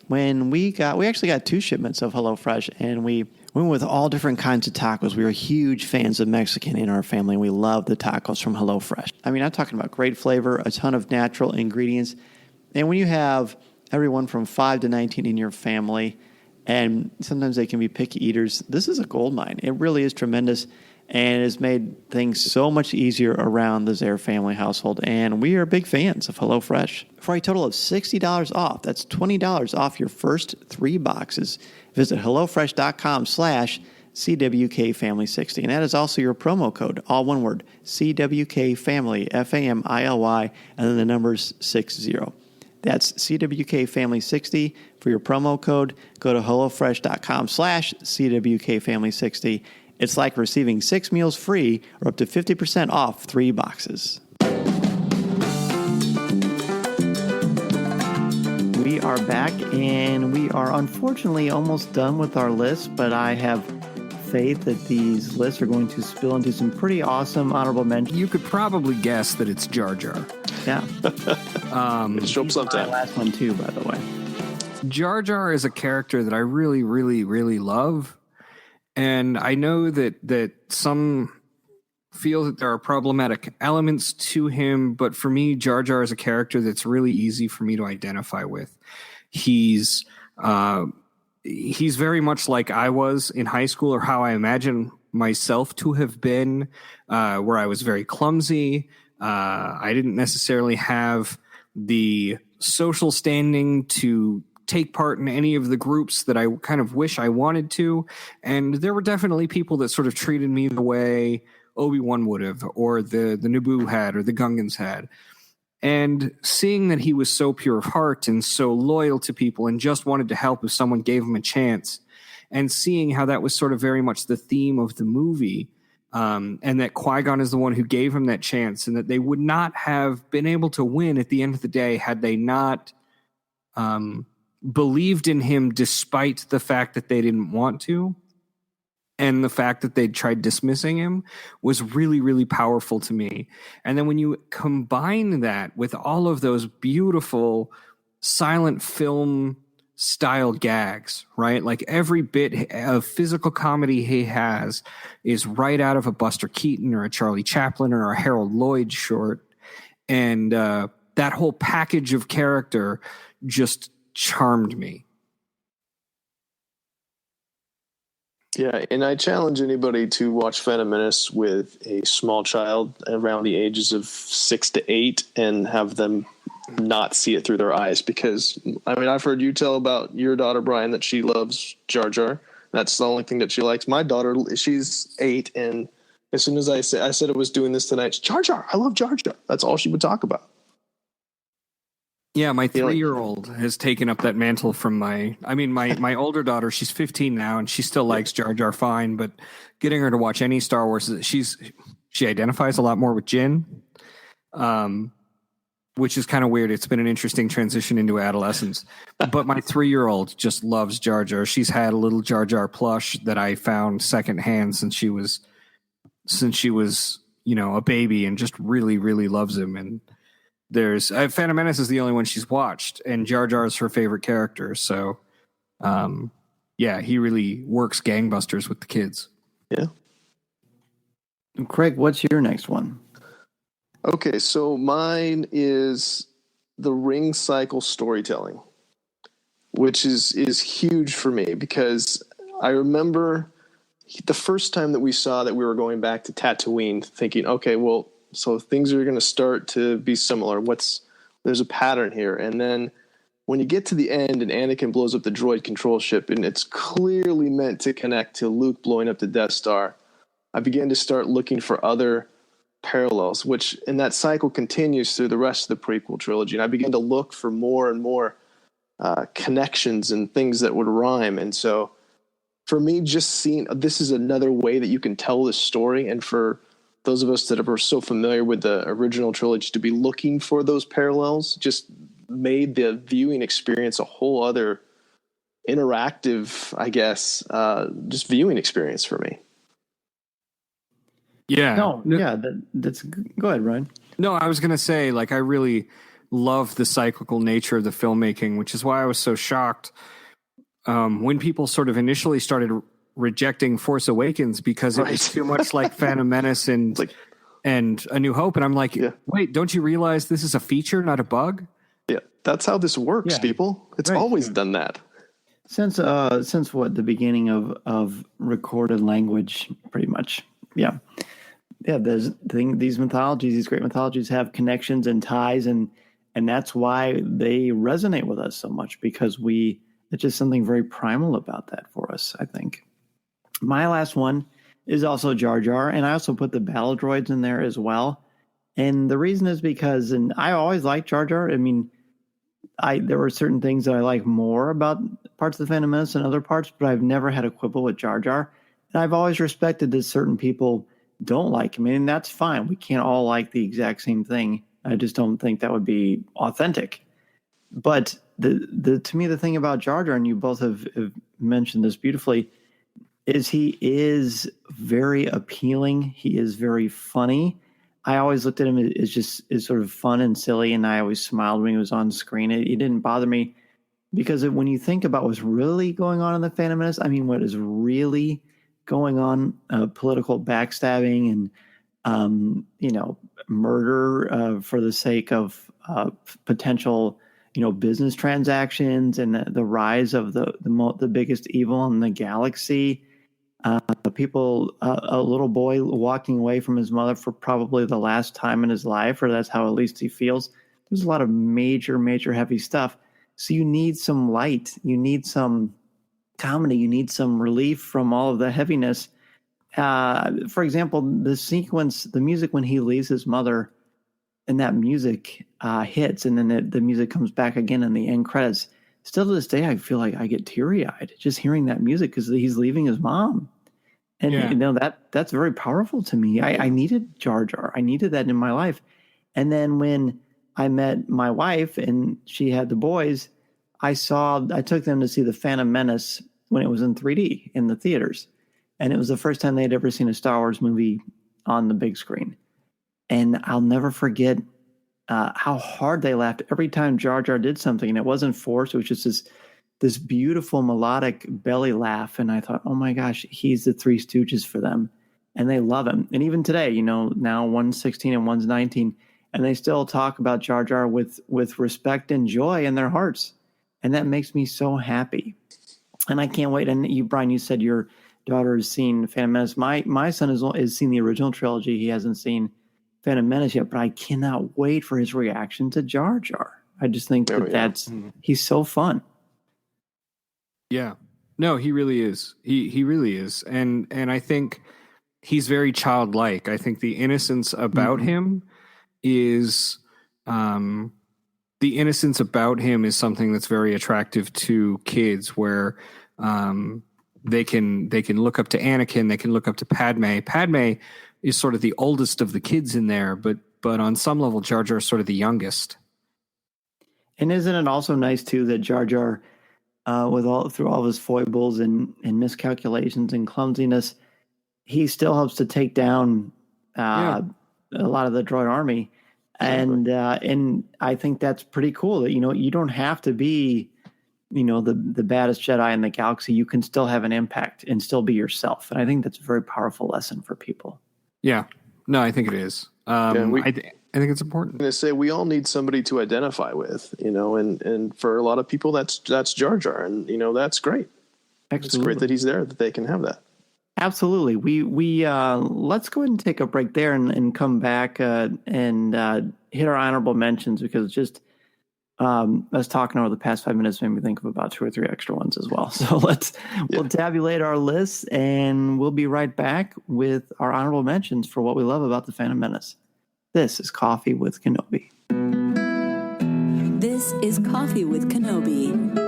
[SPEAKER 3] When we actually got 2 shipments of HelloFresh, and we went with all different kinds of tacos. We were huge fans of Mexican in our family, and we love the tacos from HelloFresh. I mean, I'm talking about great flavor, a ton of natural ingredients. And when you have everyone from 5 to 19 in your family, and sometimes they can be picky eaters, this is a goldmine. It really is tremendous, and has made things so much easier around the Zare family household. And we are big fans of HelloFresh. For a total of $60 off, that's $20 off your first 3 boxes. Visit HelloFresh.com/CWKFamily60. And that is also your promo code, all one word, CWKFamily, Family, and then the numbers 60. That's CWKFamily60 for your promo code. Go to HelloFresh.com/CWKFamily60. It's like receiving 6 meals free or up to 50% off 3 boxes. We are back, and we are unfortunately almost done with our list, but I have faith that these lists are going to spill into some pretty awesome honorable mentions.
[SPEAKER 4] You could probably guess that it's Jar Jar.
[SPEAKER 3] Yeah.
[SPEAKER 5] Show up sometime.
[SPEAKER 3] Last one too, by the way.
[SPEAKER 4] Jar Jar is a character that I really, really, really love. And I know that some feel that there are problematic elements to him, but for me, Jar Jar is a character that's really easy for me to identify with. He's very much like I was in high school, or how I imagine myself to have been, where I was very clumsy. I didn't necessarily have the social standing to take part in any of the groups that I kind of wish I wanted to. And there were definitely people that sort of treated me the way Obi-Wan would have, or the Naboo had, or the Gungans had. And seeing that he was so pure of heart and so loyal to people and just wanted to help if someone gave him a chance, and seeing how that was sort of very much the theme of the movie, and that Qui-Gon is the one who gave him that chance, and that they would not have been able to win at the end of the day had they not believed in him despite the fact that they didn't want to, and the fact that they'd tried dismissing him, was really, really powerful to me. And then when you combine that with all of those beautiful silent film style gags, right? Like every bit of physical comedy he has is right out of a Buster Keaton or a Charlie Chaplin or a Harold Lloyd short. And that whole package of character just charmed me.
[SPEAKER 5] Yeah, and I challenge anybody to watch Phantom Menace with a small child around the ages of 6 to 8 and have them not see it through their eyes, because, I mean, I've heard you tell about your daughter, Brian, that she loves Jar Jar. That's the only thing that she likes. My daughter, she's 8, and as soon as I said I was doing this tonight, Jar Jar, I love Jar Jar. That's all she would talk about.
[SPEAKER 4] Yeah, my 3-year-old has taken up that mantle from my older daughter. She's 15 now, and she still likes Jar Jar fine, but getting her to watch any Star Wars, she identifies a lot more with Jin, which is kind of weird. It's been an interesting transition into adolescence. But my 3-year-old just loves Jar Jar. She's had a little Jar Jar plush that I found secondhand since she was, a baby, and just really, really loves him. And there's Phantom Menace is the only one she's watched, and Jar Jar is her favorite character. So, he really works gangbusters with the kids.
[SPEAKER 5] Yeah.
[SPEAKER 3] Craig, what's your next one?
[SPEAKER 5] Okay, so mine is the ring cycle storytelling, which is huge for me, because I remember the first time that we saw that we were going back to Tatooine, thinking, okay, well, so things are going to start to be similar. There's a pattern here. And then when you get to the end and Anakin blows up the droid control ship, and it's clearly meant to connect to Luke blowing up the Death Star, I began to start looking for other parallels, and that cycle continues through the rest of the prequel trilogy. And I began to look for more and more connections and things that would rhyme. And so for me, just seeing this is another way that you can tell this story. And for those of us that are so familiar with the original trilogy to be looking for those parallels just made the viewing experience a whole other interactive, I guess, just viewing experience for me.
[SPEAKER 4] Yeah.
[SPEAKER 3] That's go ahead, Ryan.
[SPEAKER 4] No, I was going to say, like, I really love the cyclical nature of the filmmaking, which is why I was so shocked when people sort of initially started rejecting Force Awakens because it was too much like Phantom Menace and A New Hope. And I'm like, wait, don't you realize this is a feature, not a bug?
[SPEAKER 5] Yeah, that's how this works, people. It's always done that.
[SPEAKER 3] Since what, the beginning of recorded language, pretty much. Yeah. These mythologies, these great mythologies, have connections and ties, and that's why they resonate with us so much, because it's just something very primal about that for us, I think. My last one is also Jar Jar, and I also put the battle droids in there as well. And the reason is because, and I always liked Jar Jar. I mean, there were certain things that I like more about parts of the Phantom Menace than other parts, but I've never had a quibble with Jar Jar. And I've always respected that certain people don't like him, and that's fine. We can't all like the exact same thing. I just don't think that would be authentic. But to me, the thing about Jar Jar, and you both have mentioned this beautifully, is he is very appealing. He is very funny. I always looked at him as sort of fun and silly, and I always smiled when he was on screen. It didn't bother me, because when you think about what's really going on in the Phantom Menace, I mean, what is really going on, political backstabbing and murder for the sake of potential business transactions, and the rise of the biggest evil in the galaxy. A little boy walking away from his mother for probably the last time in his life, or that's how at least he feels. There's a lot of major, major heavy stuff. So you need some light. You need some comedy. You need some relief from all of the heaviness. For example, the music when he leaves his mother, and that music hits, and then the music comes back again in the end credits. Still to this day, I feel like I get teary-eyed just hearing that music, because he's leaving his mom. And that's very powerful to me. I needed Jar Jar. I needed that in my life. And then when I met my wife and she had the boys, I took them to see the Phantom Menace when it was in 3D in the theaters. And it was the first time they'd ever seen a Star Wars movie on the big screen. And I'll never forget how hard they laughed every time Jar Jar did something. And it wasn't forced. It was just this beautiful melodic belly laugh. And I thought, oh my gosh, he's the Three Stooges for them. And they love him. And even today, now one's 16 and one's 19, and they still talk about Jar Jar with respect and joy in their hearts. And that makes me so happy. And I can't wait. And you, Brian, you said your daughter has seen Phantom Menace. My son has seen the original trilogy. He hasn't seen Phantom Menace yet, but I cannot wait for his reaction to Jar Jar. I just think he's so fun.
[SPEAKER 4] Yeah. No, he really is. He really is. And I think he's very childlike. I think the innocence about him is something that's very attractive to kids, where they can look up to Anakin, they can look up to Padme. Padme is sort of the oldest of the kids in there, but on some level Jar Jar is sort of the youngest.
[SPEAKER 3] And isn't it also nice too that Jar Jar, through all of his foibles and miscalculations and clumsiness, he still helps to take down a lot of the droid army. And I think that's pretty cool that, you don't have to be, the baddest Jedi in the galaxy. You can still have an impact and still be yourself. And I think that's a very powerful lesson for people.
[SPEAKER 4] Yeah. No, I think it is. I think it's important.
[SPEAKER 5] I'm going to say we all need somebody to identify with, and for a lot of people that's Jar Jar, and that's great.
[SPEAKER 3] Absolutely.
[SPEAKER 5] It's great that he's there, that they can have that.
[SPEAKER 3] Absolutely. We let's go ahead and take a break there and come back and hit our honorable mentions, because just Us talking over the past 5 minutes made me think of about 2 or 3 extra ones as well. So we'll tabulate our lists, and we'll be right back with our honorable mentions for what we love about the Phantom Menace. This is Coffee with Kenobi.
[SPEAKER 2] This is Coffee with Kenobi.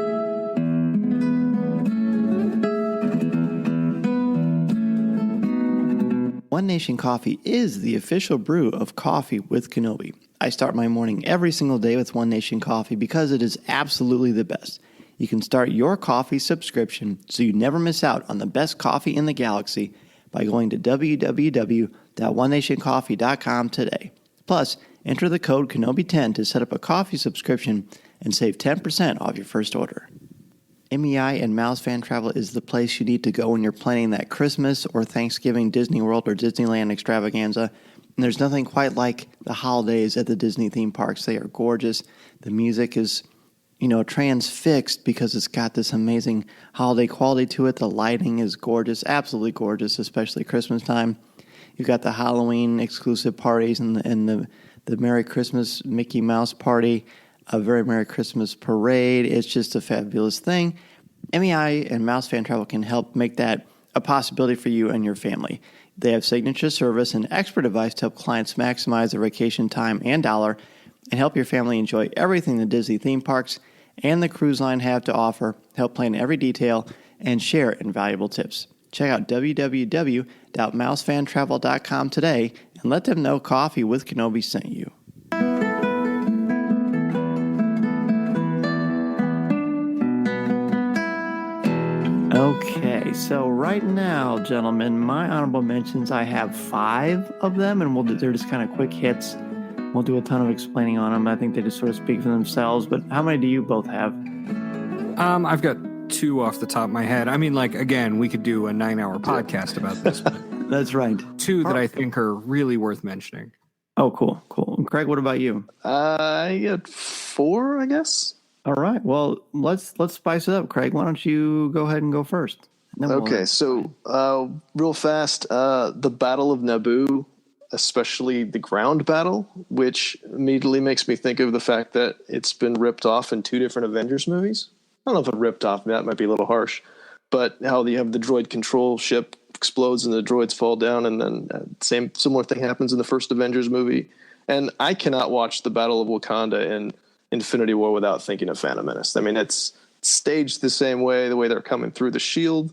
[SPEAKER 3] One Nation Coffee is the official brew of Coffee with Kenobi. I start my morning every single day with One Nation Coffee because it is absolutely the best. You can start your coffee subscription so you never miss out on the best coffee in the galaxy by going to www.onenationcoffee.com today. Plus, enter the code Kenobi10 to set up a coffee subscription and save 10% off your first order. MEI and Mouse Fan Travel is the place you need to go when you're planning that Christmas or Thanksgiving Disney World or Disneyland extravaganza. And there's nothing quite like the holidays at the Disney theme parks. They are gorgeous. The music is, transfixed because it's got this amazing holiday quality to it. The lighting is gorgeous, absolutely gorgeous, especially Christmas time. You've got the Halloween exclusive parties and the Merry Christmas Mickey Mouse party, a very Merry Christmas parade. It's just a fabulous thing. MEI and Mouse Fan Travel can help make that a possibility for you and your family. They have signature service and expert advice to help clients maximize their vacation time and dollar and help your family enjoy everything the Disney theme parks and the cruise line have to offer, help plan every detail, and share invaluable tips. Check out www.mousefantravel.com today and let them know Coffee with Kenobi sent you. Okay, so right now, gentlemen, my honorable mentions, I have 5 of them, and they're just kind of quick hits. We'll do a ton of explaining on them. I think they just sort of speak for themselves, but how many do you both have?
[SPEAKER 4] I've got 2 off the top of my head. I mean, again, we could do a 9-hour podcast about this. But
[SPEAKER 3] That's right.
[SPEAKER 4] 2 that I think are really worth mentioning.
[SPEAKER 3] Oh, cool. And Craig, what about you?
[SPEAKER 5] I got 4, I guess.
[SPEAKER 3] All right. Well, let's spice it up, Craig. Why don't you go ahead and go first?
[SPEAKER 5] Okay, so real fast, the Battle of Naboo, especially the ground battle, which immediately makes me think of the fact that it's been ripped off in 2 different Avengers movies. I don't know if it ripped off, that might be a little harsh, but how you have the droid control ship explodes and the droids fall down, and then similar thing happens in the first Avengers movie. And I cannot watch the Battle of Wakanda in Infinity War without thinking of Phantom Menace. I mean, it's staged the same way. The way they're coming through the shield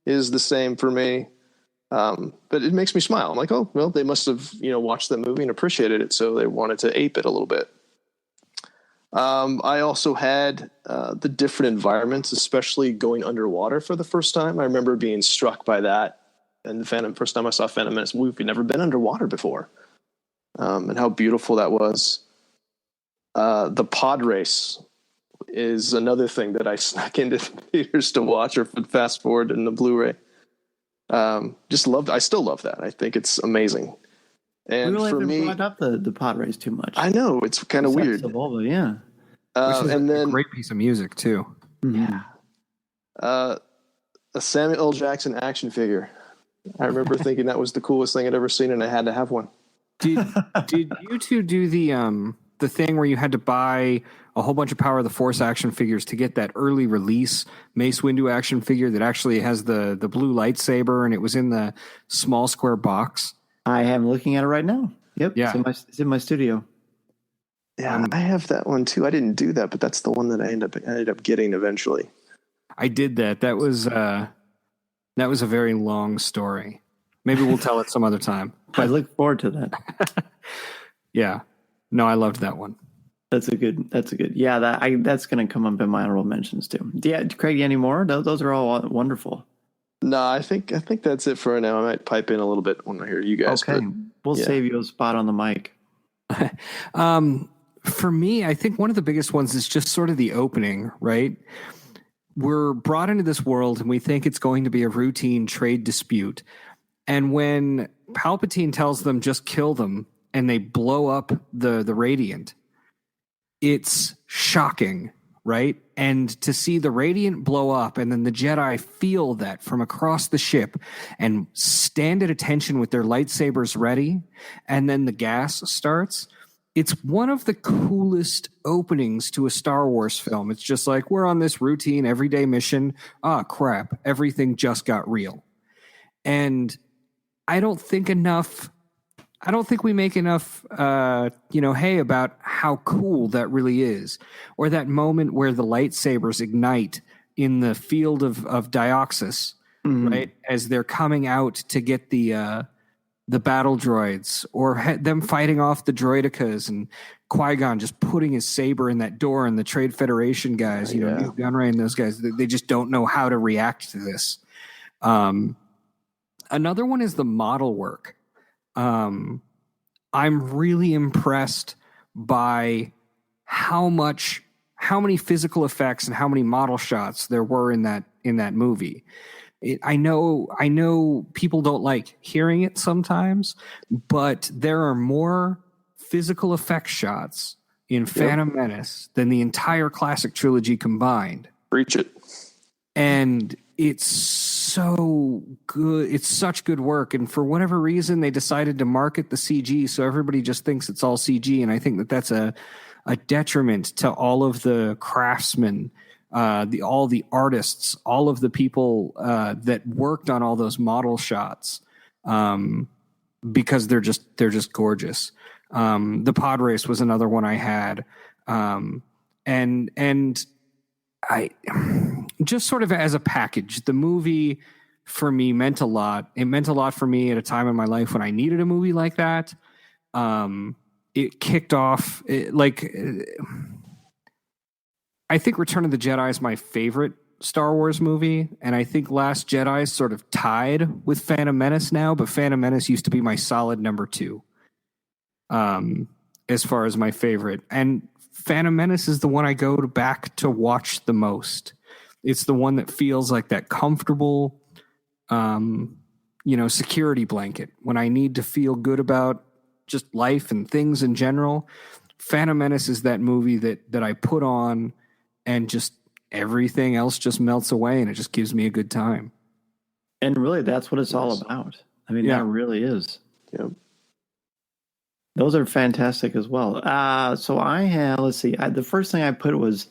[SPEAKER 5] is the same for me. But it makes me smile. I'm like, oh, well, they must have, watched that movie and appreciated it, so they wanted to ape it a little bit. I also had the different environments, especially going underwater for the first time. I remember being struck by that. And the first time I saw Phantom Menace, we've never been underwater before. And how beautiful that was. The pod race is another thing that I snuck into theaters to watch or fast forward in the Blu-ray. I still love that. I think it's amazing. And
[SPEAKER 3] we
[SPEAKER 5] for
[SPEAKER 3] haven't
[SPEAKER 5] me,
[SPEAKER 3] brought up the pod race too much.
[SPEAKER 5] I know it's kind of weird.
[SPEAKER 3] Yeah.
[SPEAKER 4] And then a great piece of music too.
[SPEAKER 3] Mm-hmm.
[SPEAKER 5] A Samuel L. Jackson action figure. I remember thinking that was the coolest thing I'd ever seen, and I had to have one.
[SPEAKER 4] Did you 2 do the thing where you had to buy a whole bunch of Power of the Force action figures to get that early release Mace Windu action figure that actually has the blue lightsaber, and it was in the small square box?
[SPEAKER 3] I am looking at it right now. Yep.
[SPEAKER 4] Yeah.
[SPEAKER 3] It's in my studio.
[SPEAKER 5] Yeah, I have that one too. I didn't do that, but that's the one that I ended up getting eventually.
[SPEAKER 4] I did that. That was a very long story. Maybe we'll tell it some other time.
[SPEAKER 3] I look forward to that.
[SPEAKER 4] Yeah. No, I loved that one.
[SPEAKER 3] That's a good. Yeah, that's going to come up in my honorable mentions too. Yeah, Craig, any more? Those are all wonderful.
[SPEAKER 5] No, I think that's it for now. I might pipe in a little bit when I hear you guys.
[SPEAKER 3] Okay, we'll save you a spot on the mic.
[SPEAKER 4] For me, I think one of the biggest ones is just sort of the opening, right? We're brought into this world and we think it's going to be a routine trade dispute. And when Palpatine tells them just kill them and they blow up the Radiant, it's shocking, right? And to see the Radiant blow up and then the Jedi feel that from across the ship and stand at attention with their lightsabers ready, and then the gas starts, it's one of the coolest openings to a Star Wars film. It's just like, we're on this routine everyday mission. Ah, crap. Everything just got real. And I don't think we make enough, hay about how cool that really is. Or that moment where the lightsabers ignite in the field of Dioxis, right? As they're coming out to get the battle droids, or them fighting off the droidicas, and Qui-Gon just putting his saber in that door, and the Trade Federation guys, Newt Gunray and those guys, they just don't know how to react to this. Another one is the model work. I'm really impressed by how many physical effects and how many model shots there were in that movie. I know people don't like hearing it sometimes, but there are more physical effect shots in Phantom Menace than the entire classic trilogy combined.
[SPEAKER 5] Reach it.
[SPEAKER 4] And it's so good. It's such good work. And for whatever reason, they decided to market the CG, so everybody just thinks it's all CG. And I think that that's a detriment to all of the craftsmen, all the artists, all of the people that worked on all those model shots, because they're just gorgeous. The pod race was another one I had, and I just sort of as a package, the movie for me meant a lot. It meant a lot for me at a time in my life when I needed a movie like that. It kicked off I think Return of the Jedi is my favorite Star Wars movie, and I think Last Jedi is sort of tied with Phantom Menace now, but Phantom Menace used to be my solid number 2 as far as my favorite. And Phantom Menace is the one I go back to watch the most. It's the one that feels like that comfortable, security blanket when I need to feel good about just life and things in general. Phantom Menace is that movie that I put on, and just everything else just melts away, and it just gives me a good time.
[SPEAKER 3] And really, that's what it's all about. I mean, that really is.
[SPEAKER 5] Yep.
[SPEAKER 3] Those are fantastic as well. So I have, let's see, the first thing I put was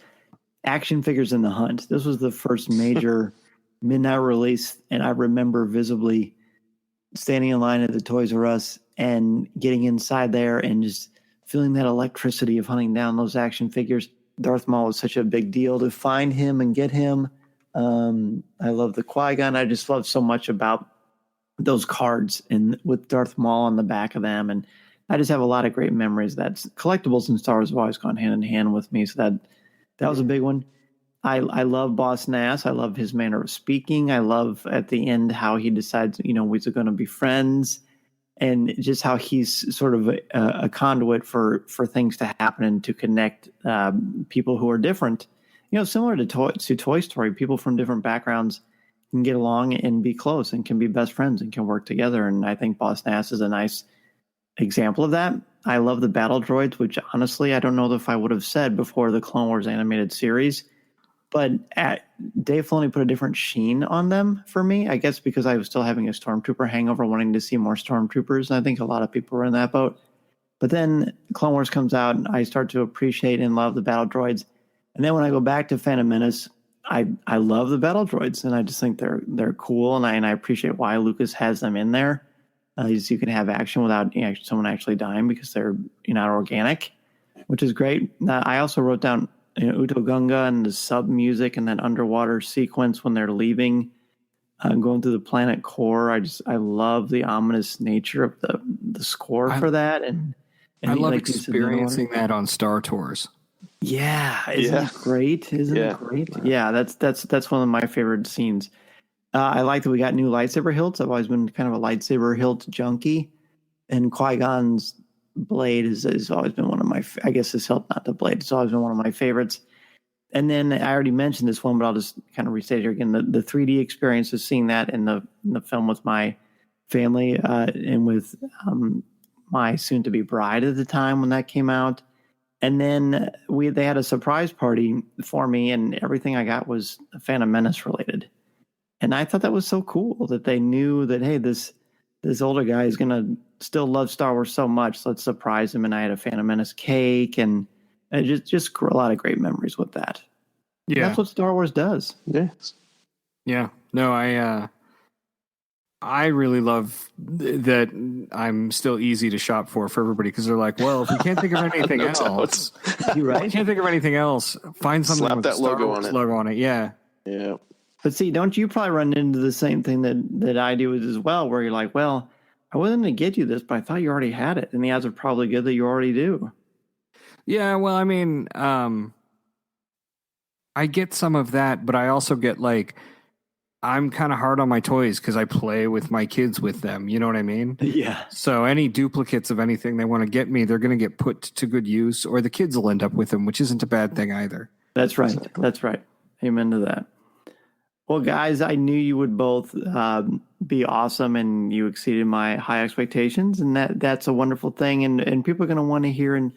[SPEAKER 3] action figures in the hunt. This was the first major midnight release, and I remember visibly standing in line at the Toys R Us and getting inside there and just feeling that electricity of hunting down those action figures. Darth Maul was such a big deal to find him and get him. I love the Qui-Gon. I just love so much about those cards and with Darth Maul on the back of them. And I just have a lot of great memories. That's collectibles and Star Wars have always gone hand in hand with me. So that was a big one. I love Boss Nass. I love his manner of speaking. I love at the end how he decides, we're going to be friends, and just how he's sort of a conduit for things to happen and to connect people who are different. Similar to Toy Story, people from different backgrounds can get along and be close and can be best friends and can work together. And I think Boss Nass is a nice example of that. I love the battle droids, which honestly, I don't know if I would have said before the Clone Wars animated series, but Dave Filoni put a different sheen on them for me, I guess because I was still having a Stormtrooper hangover, wanting to see more Stormtroopers. And I think a lot of people were in that boat. But then Clone Wars comes out, and I start to appreciate and love the battle droids. And then when I go back to Phantom Menace, I love the battle droids, and I just think they're cool, and I appreciate why Lucas has them in there. You can have action without someone actually dying because they're not organic, which is great. I also wrote down Uto Gunga and the sub music and that underwater sequence when they're leaving, going through the planet core. I love the ominous nature of the score for that, and
[SPEAKER 4] I love experiencing that on Star Tours.
[SPEAKER 3] Yeah, isn't it great? Isn't it great? Wow. Yeah, that's one of my favorite scenes. I like that we got new lightsaber hilts. I've always been kind of a lightsaber hilt junkie, and Qui-Gon's blade has always been one of my. I guess his hilt, not the blade. It's always been one of my favorites. And then I already mentioned this one, but I'll just kind of restate it again. The 3D experience of seeing that in the film with my family and with my soon-to-be bride at the time when that came out. And then they had a surprise party for me, and everything I got was Phantom Menace related. And I thought that was so cool that they knew that, hey, this older guy is going to still love Star Wars so much. Let's surprise him. And I had a Phantom Menace cake and just a lot of great memories with that.
[SPEAKER 4] Yeah.
[SPEAKER 3] That's what Star Wars does.
[SPEAKER 5] Yes.
[SPEAKER 4] Yeah. No, I really love that I'm still easy to shop for everybody because they're like, well, if we can't think of anything else,
[SPEAKER 3] You're right.
[SPEAKER 4] can't think of anything else, find something
[SPEAKER 5] Slap
[SPEAKER 4] with
[SPEAKER 5] that
[SPEAKER 4] the Star
[SPEAKER 5] logo
[SPEAKER 4] Wars
[SPEAKER 5] on it.
[SPEAKER 4] logo on it. Yeah.
[SPEAKER 5] Yeah.
[SPEAKER 3] But see, don't you probably run into the same thing that I do as well, where you're like, well, I wasn't going to get you this, but I thought you already had it. And the odds are probably good that you already do.
[SPEAKER 4] Yeah. Well, I mean, I get some of that, but I also get like, I'm kind of hard on my toys because I play with my kids with them. You know what I mean?
[SPEAKER 3] Yeah.
[SPEAKER 4] So any duplicates of anything they want to get me, they're going to get put to good use, or the kids will end up with them, which isn't a bad thing either.
[SPEAKER 3] That's right. That's right. Amen to that. Well, guys, I knew you would both be awesome, and you exceeded my high expectations, and that's a wonderful thing. And people are going to want to hear and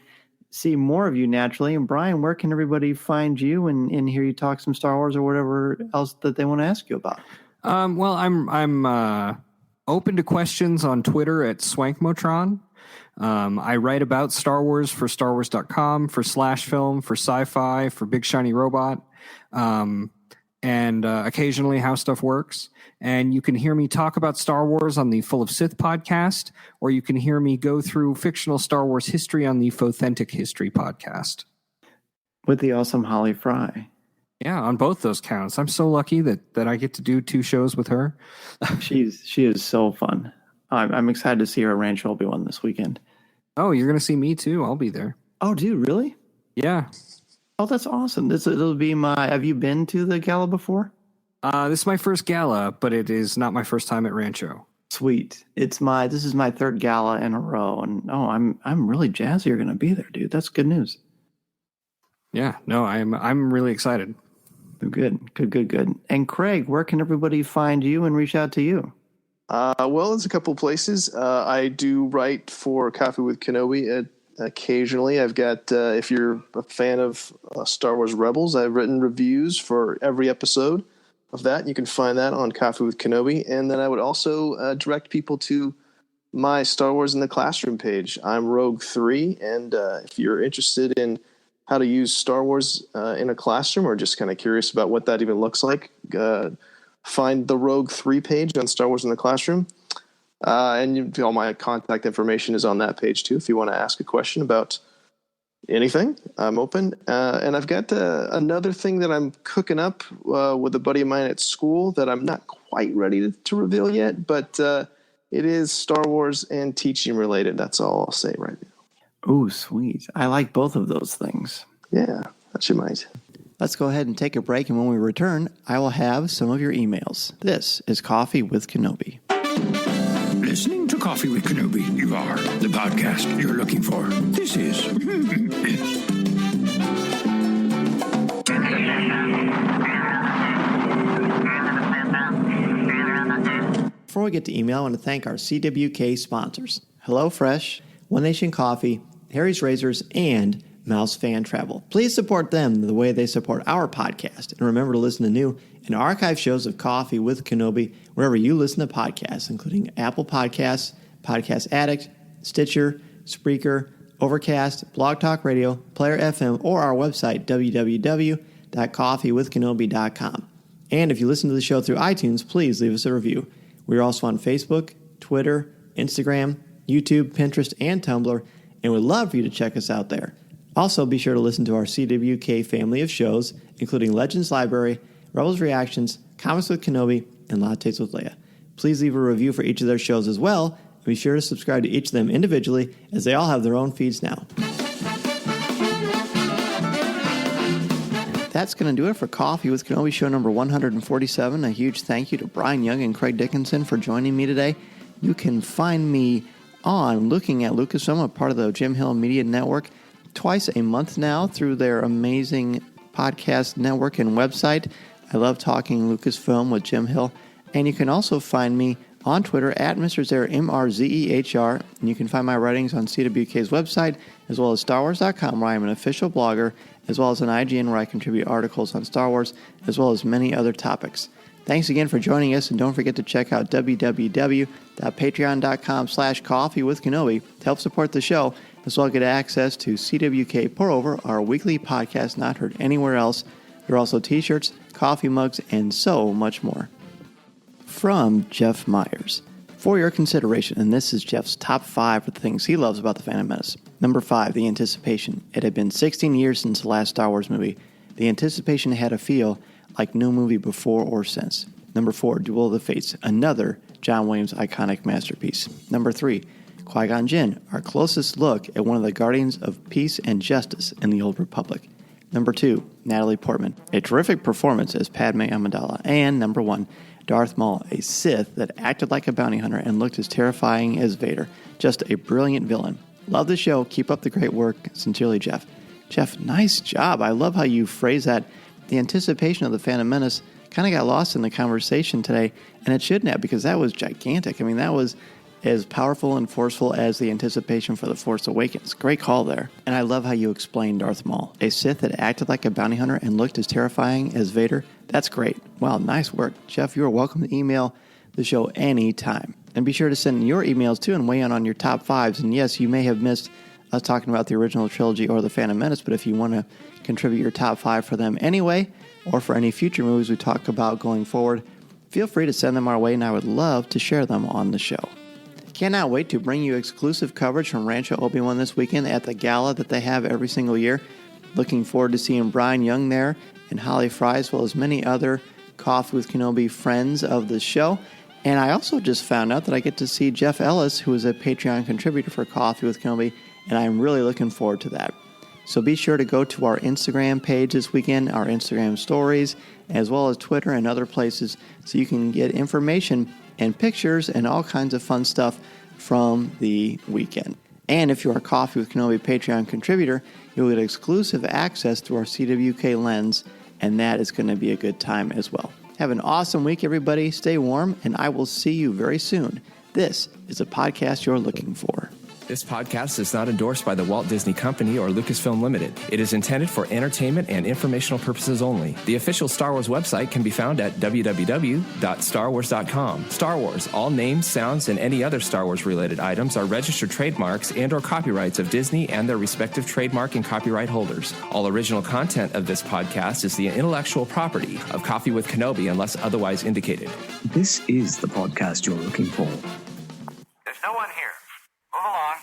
[SPEAKER 3] see more of you naturally. And Brian, where can everybody find you and hear you talk some Star Wars or whatever else that they want to ask you about?
[SPEAKER 4] Well, I'm open to questions on Twitter at Swankmotron. I write about Star Wars for StarWars.com, for Slash Film, for Sci-Fi, for Big Shiny Robot, and occasionally How Stuff Works. And you can hear me talk about Star Wars on the Full of Sith podcast, or you can hear me go through fictional Star Wars history on the Fothentic History podcast.
[SPEAKER 3] With the awesome Holly Fry.
[SPEAKER 4] Yeah, on both those counts. I'm so lucky that I get to do 2 shows with her.
[SPEAKER 3] She is so fun. I'm excited to see her at Rancho Obi-Wan this weekend.
[SPEAKER 4] Oh, you're going to see me too. I'll be there.
[SPEAKER 3] Oh, dude, really?
[SPEAKER 4] Yeah.
[SPEAKER 3] Oh, that's awesome. It'll be have you been to the gala before?
[SPEAKER 4] This is my first gala, but it is not my first time at Rancho.
[SPEAKER 3] Sweet. This is my 3rd gala in a row, and I'm really jazzed you're going to be there, dude. That's good news.
[SPEAKER 4] Yeah, no, I'm really excited.
[SPEAKER 3] Good. And Craig, where can everybody find you and reach out to you?
[SPEAKER 5] Well, there's a couple places. I do write for Coffee with Kenobi occasionally. I've got, if you're a fan of Star Wars Rebels, I've written reviews for every episode of that. You can find that on Coffee with Kenobi. And then I would also direct people to my Star Wars in the Classroom page. I'm Rogue 3, and if you're interested in how to use Star Wars in a classroom, or just kind of curious about what that even looks like, find the Rogue 3 page on Star Wars in the Classroom. And all my contact information is on that page too. If you want to ask a question about anything, I'm open. And I've got another thing that I'm cooking up with a buddy of mine at school that I'm not quite ready to reveal yet, but it is Star Wars and teaching related. That's all I'll say right now.
[SPEAKER 3] Oh, sweet. I like both of those things.
[SPEAKER 5] Yeah, that you might.
[SPEAKER 3] Let's go ahead and take a break, and when we return, I will have some of your emails. This is Coffee with Kenobi.
[SPEAKER 1] Listening to Coffee with Kenobi, you are the podcast you're looking for. This is...
[SPEAKER 3] Before we get to email, I want to thank our CWK sponsors, HelloFresh, One Nation Coffee, Harry's Razors, and Mouse Fan Travel. Please support them the way they support our podcast. And remember to listen to new and archive shows of Coffee with Kenobi wherever you listen to podcasts, including Apple Podcasts, Podcast Addict, Stitcher, Spreaker, Overcast, Blog Talk Radio, Player FM, or our website, www.coffeewithkenobi.com. And if you listen to the show through iTunes, please leave us a review. We're also on Facebook, Twitter, Instagram, YouTube, Pinterest, and Tumblr, and we'd love for you to check us out there. Also, be sure to listen to our CWK family of shows, including Legends Library, Rebels Reactions, Comics with Kenobi, and Lattes with Leia. Please leave a review for each of their shows as well, and be sure to subscribe to each of them individually, as they all have their own feeds now. That's going to do it for Coffee with Kenobi show number 147. A huge thank you to Brian Young and Craig Dickinson for joining me today. You can find me on Looking at Lucasfilm, a part of the Jim Hill Media Network, twice a month now through their amazing podcast network and website. I love talking Lucasfilm with Jim Hill. And you can also find me on Twitter at Mr. Zer, MRZEHR. And you can find my writings on CWK's website, as well as StarWars.com, where I am an official blogger, as well as on IGN, where I contribute articles on Star Wars, as well as many other topics. Thanks again for joining us, and don't forget to check out www.patreon.com/coffeewithkenobi to help support the show, as well as get access to CWK Pour Over, our weekly podcast not heard anywhere else. There are also t-shirts, coffee mugs, and so much more. From Jeff Myers. For your consideration, and this is Jeff's top 5 of the things he loves about The Phantom Menace. Number 5, the anticipation. It had been 16 years since the last Star Wars movie. The anticipation had a feel like no movie before or since. Number 4, Duel of the Fates, another John Williams iconic masterpiece. Number 3, Qui-Gon Jinn, our closest look at one of the guardians of peace and justice in the Old Republic. Number 2, Natalie Portman, a terrific performance as Padme Amidala. And number 1, Darth Maul, a Sith that acted like a bounty hunter and looked as terrifying as Vader. Just a brilliant villain. Love the show. Keep up the great work. Sincerely, Jeff. Jeff, nice job. I love how you phrase that. The anticipation of The Phantom Menace kind of got lost in the conversation today, and it shouldn't have, because that was gigantic. I mean, that was as powerful and forceful as the anticipation for The Force Awakens. Great call there. And I love how you explained Darth Maul, a Sith that acted like a bounty hunter and looked as terrifying as Vader. That's great. Wow, nice work. Jeff, you're welcome to email the show anytime. And be sure to send your emails too and weigh in on your top 5s. And yes, you may have missed us talking about the original trilogy or The Phantom Menace, but if you want to contribute your top 5 for them anyway, or for any future movies we talk about going forward, feel free to send them our way, and I would love to share them on the show. Cannot wait to bring you exclusive coverage from Rancho Obi-Wan this weekend at the gala that they have every single year. Looking forward to seeing Brian Young there and Holly Fry, as well as many other Coffee with Kenobi friends of the show. And I also just found out that I get to see Jeff Ellis, who is a Patreon contributor for Coffee with Kenobi, and I'm really looking forward to that. So be sure to go to our Instagram page this weekend, our Instagram stories, as well as Twitter and other places, so you can get information and pictures and all kinds of fun stuff from the weekend. And if you're a Coffee with Kenobi Patreon contributor, you'll get exclusive access through our CWK lens, and that is going to be a good time as well. Have an awesome week, everybody. Stay warm, and I will see you very soon. This is a podcast you're looking for.
[SPEAKER 8] This podcast is not endorsed by the Walt Disney Company or Lucasfilm Limited. It is intended for entertainment and informational purposes only. The official Star Wars website can be found at www.starwars.com. Star Wars, all names, sounds, and any other Star Wars-related items are registered trademarks and/or copyrights of Disney and their respective trademark and copyright holders. All original content of this podcast is the intellectual property of Coffee with Kenobi unless otherwise indicated.
[SPEAKER 1] This is the podcast you're looking for.
[SPEAKER 9] There's no one here. Move along.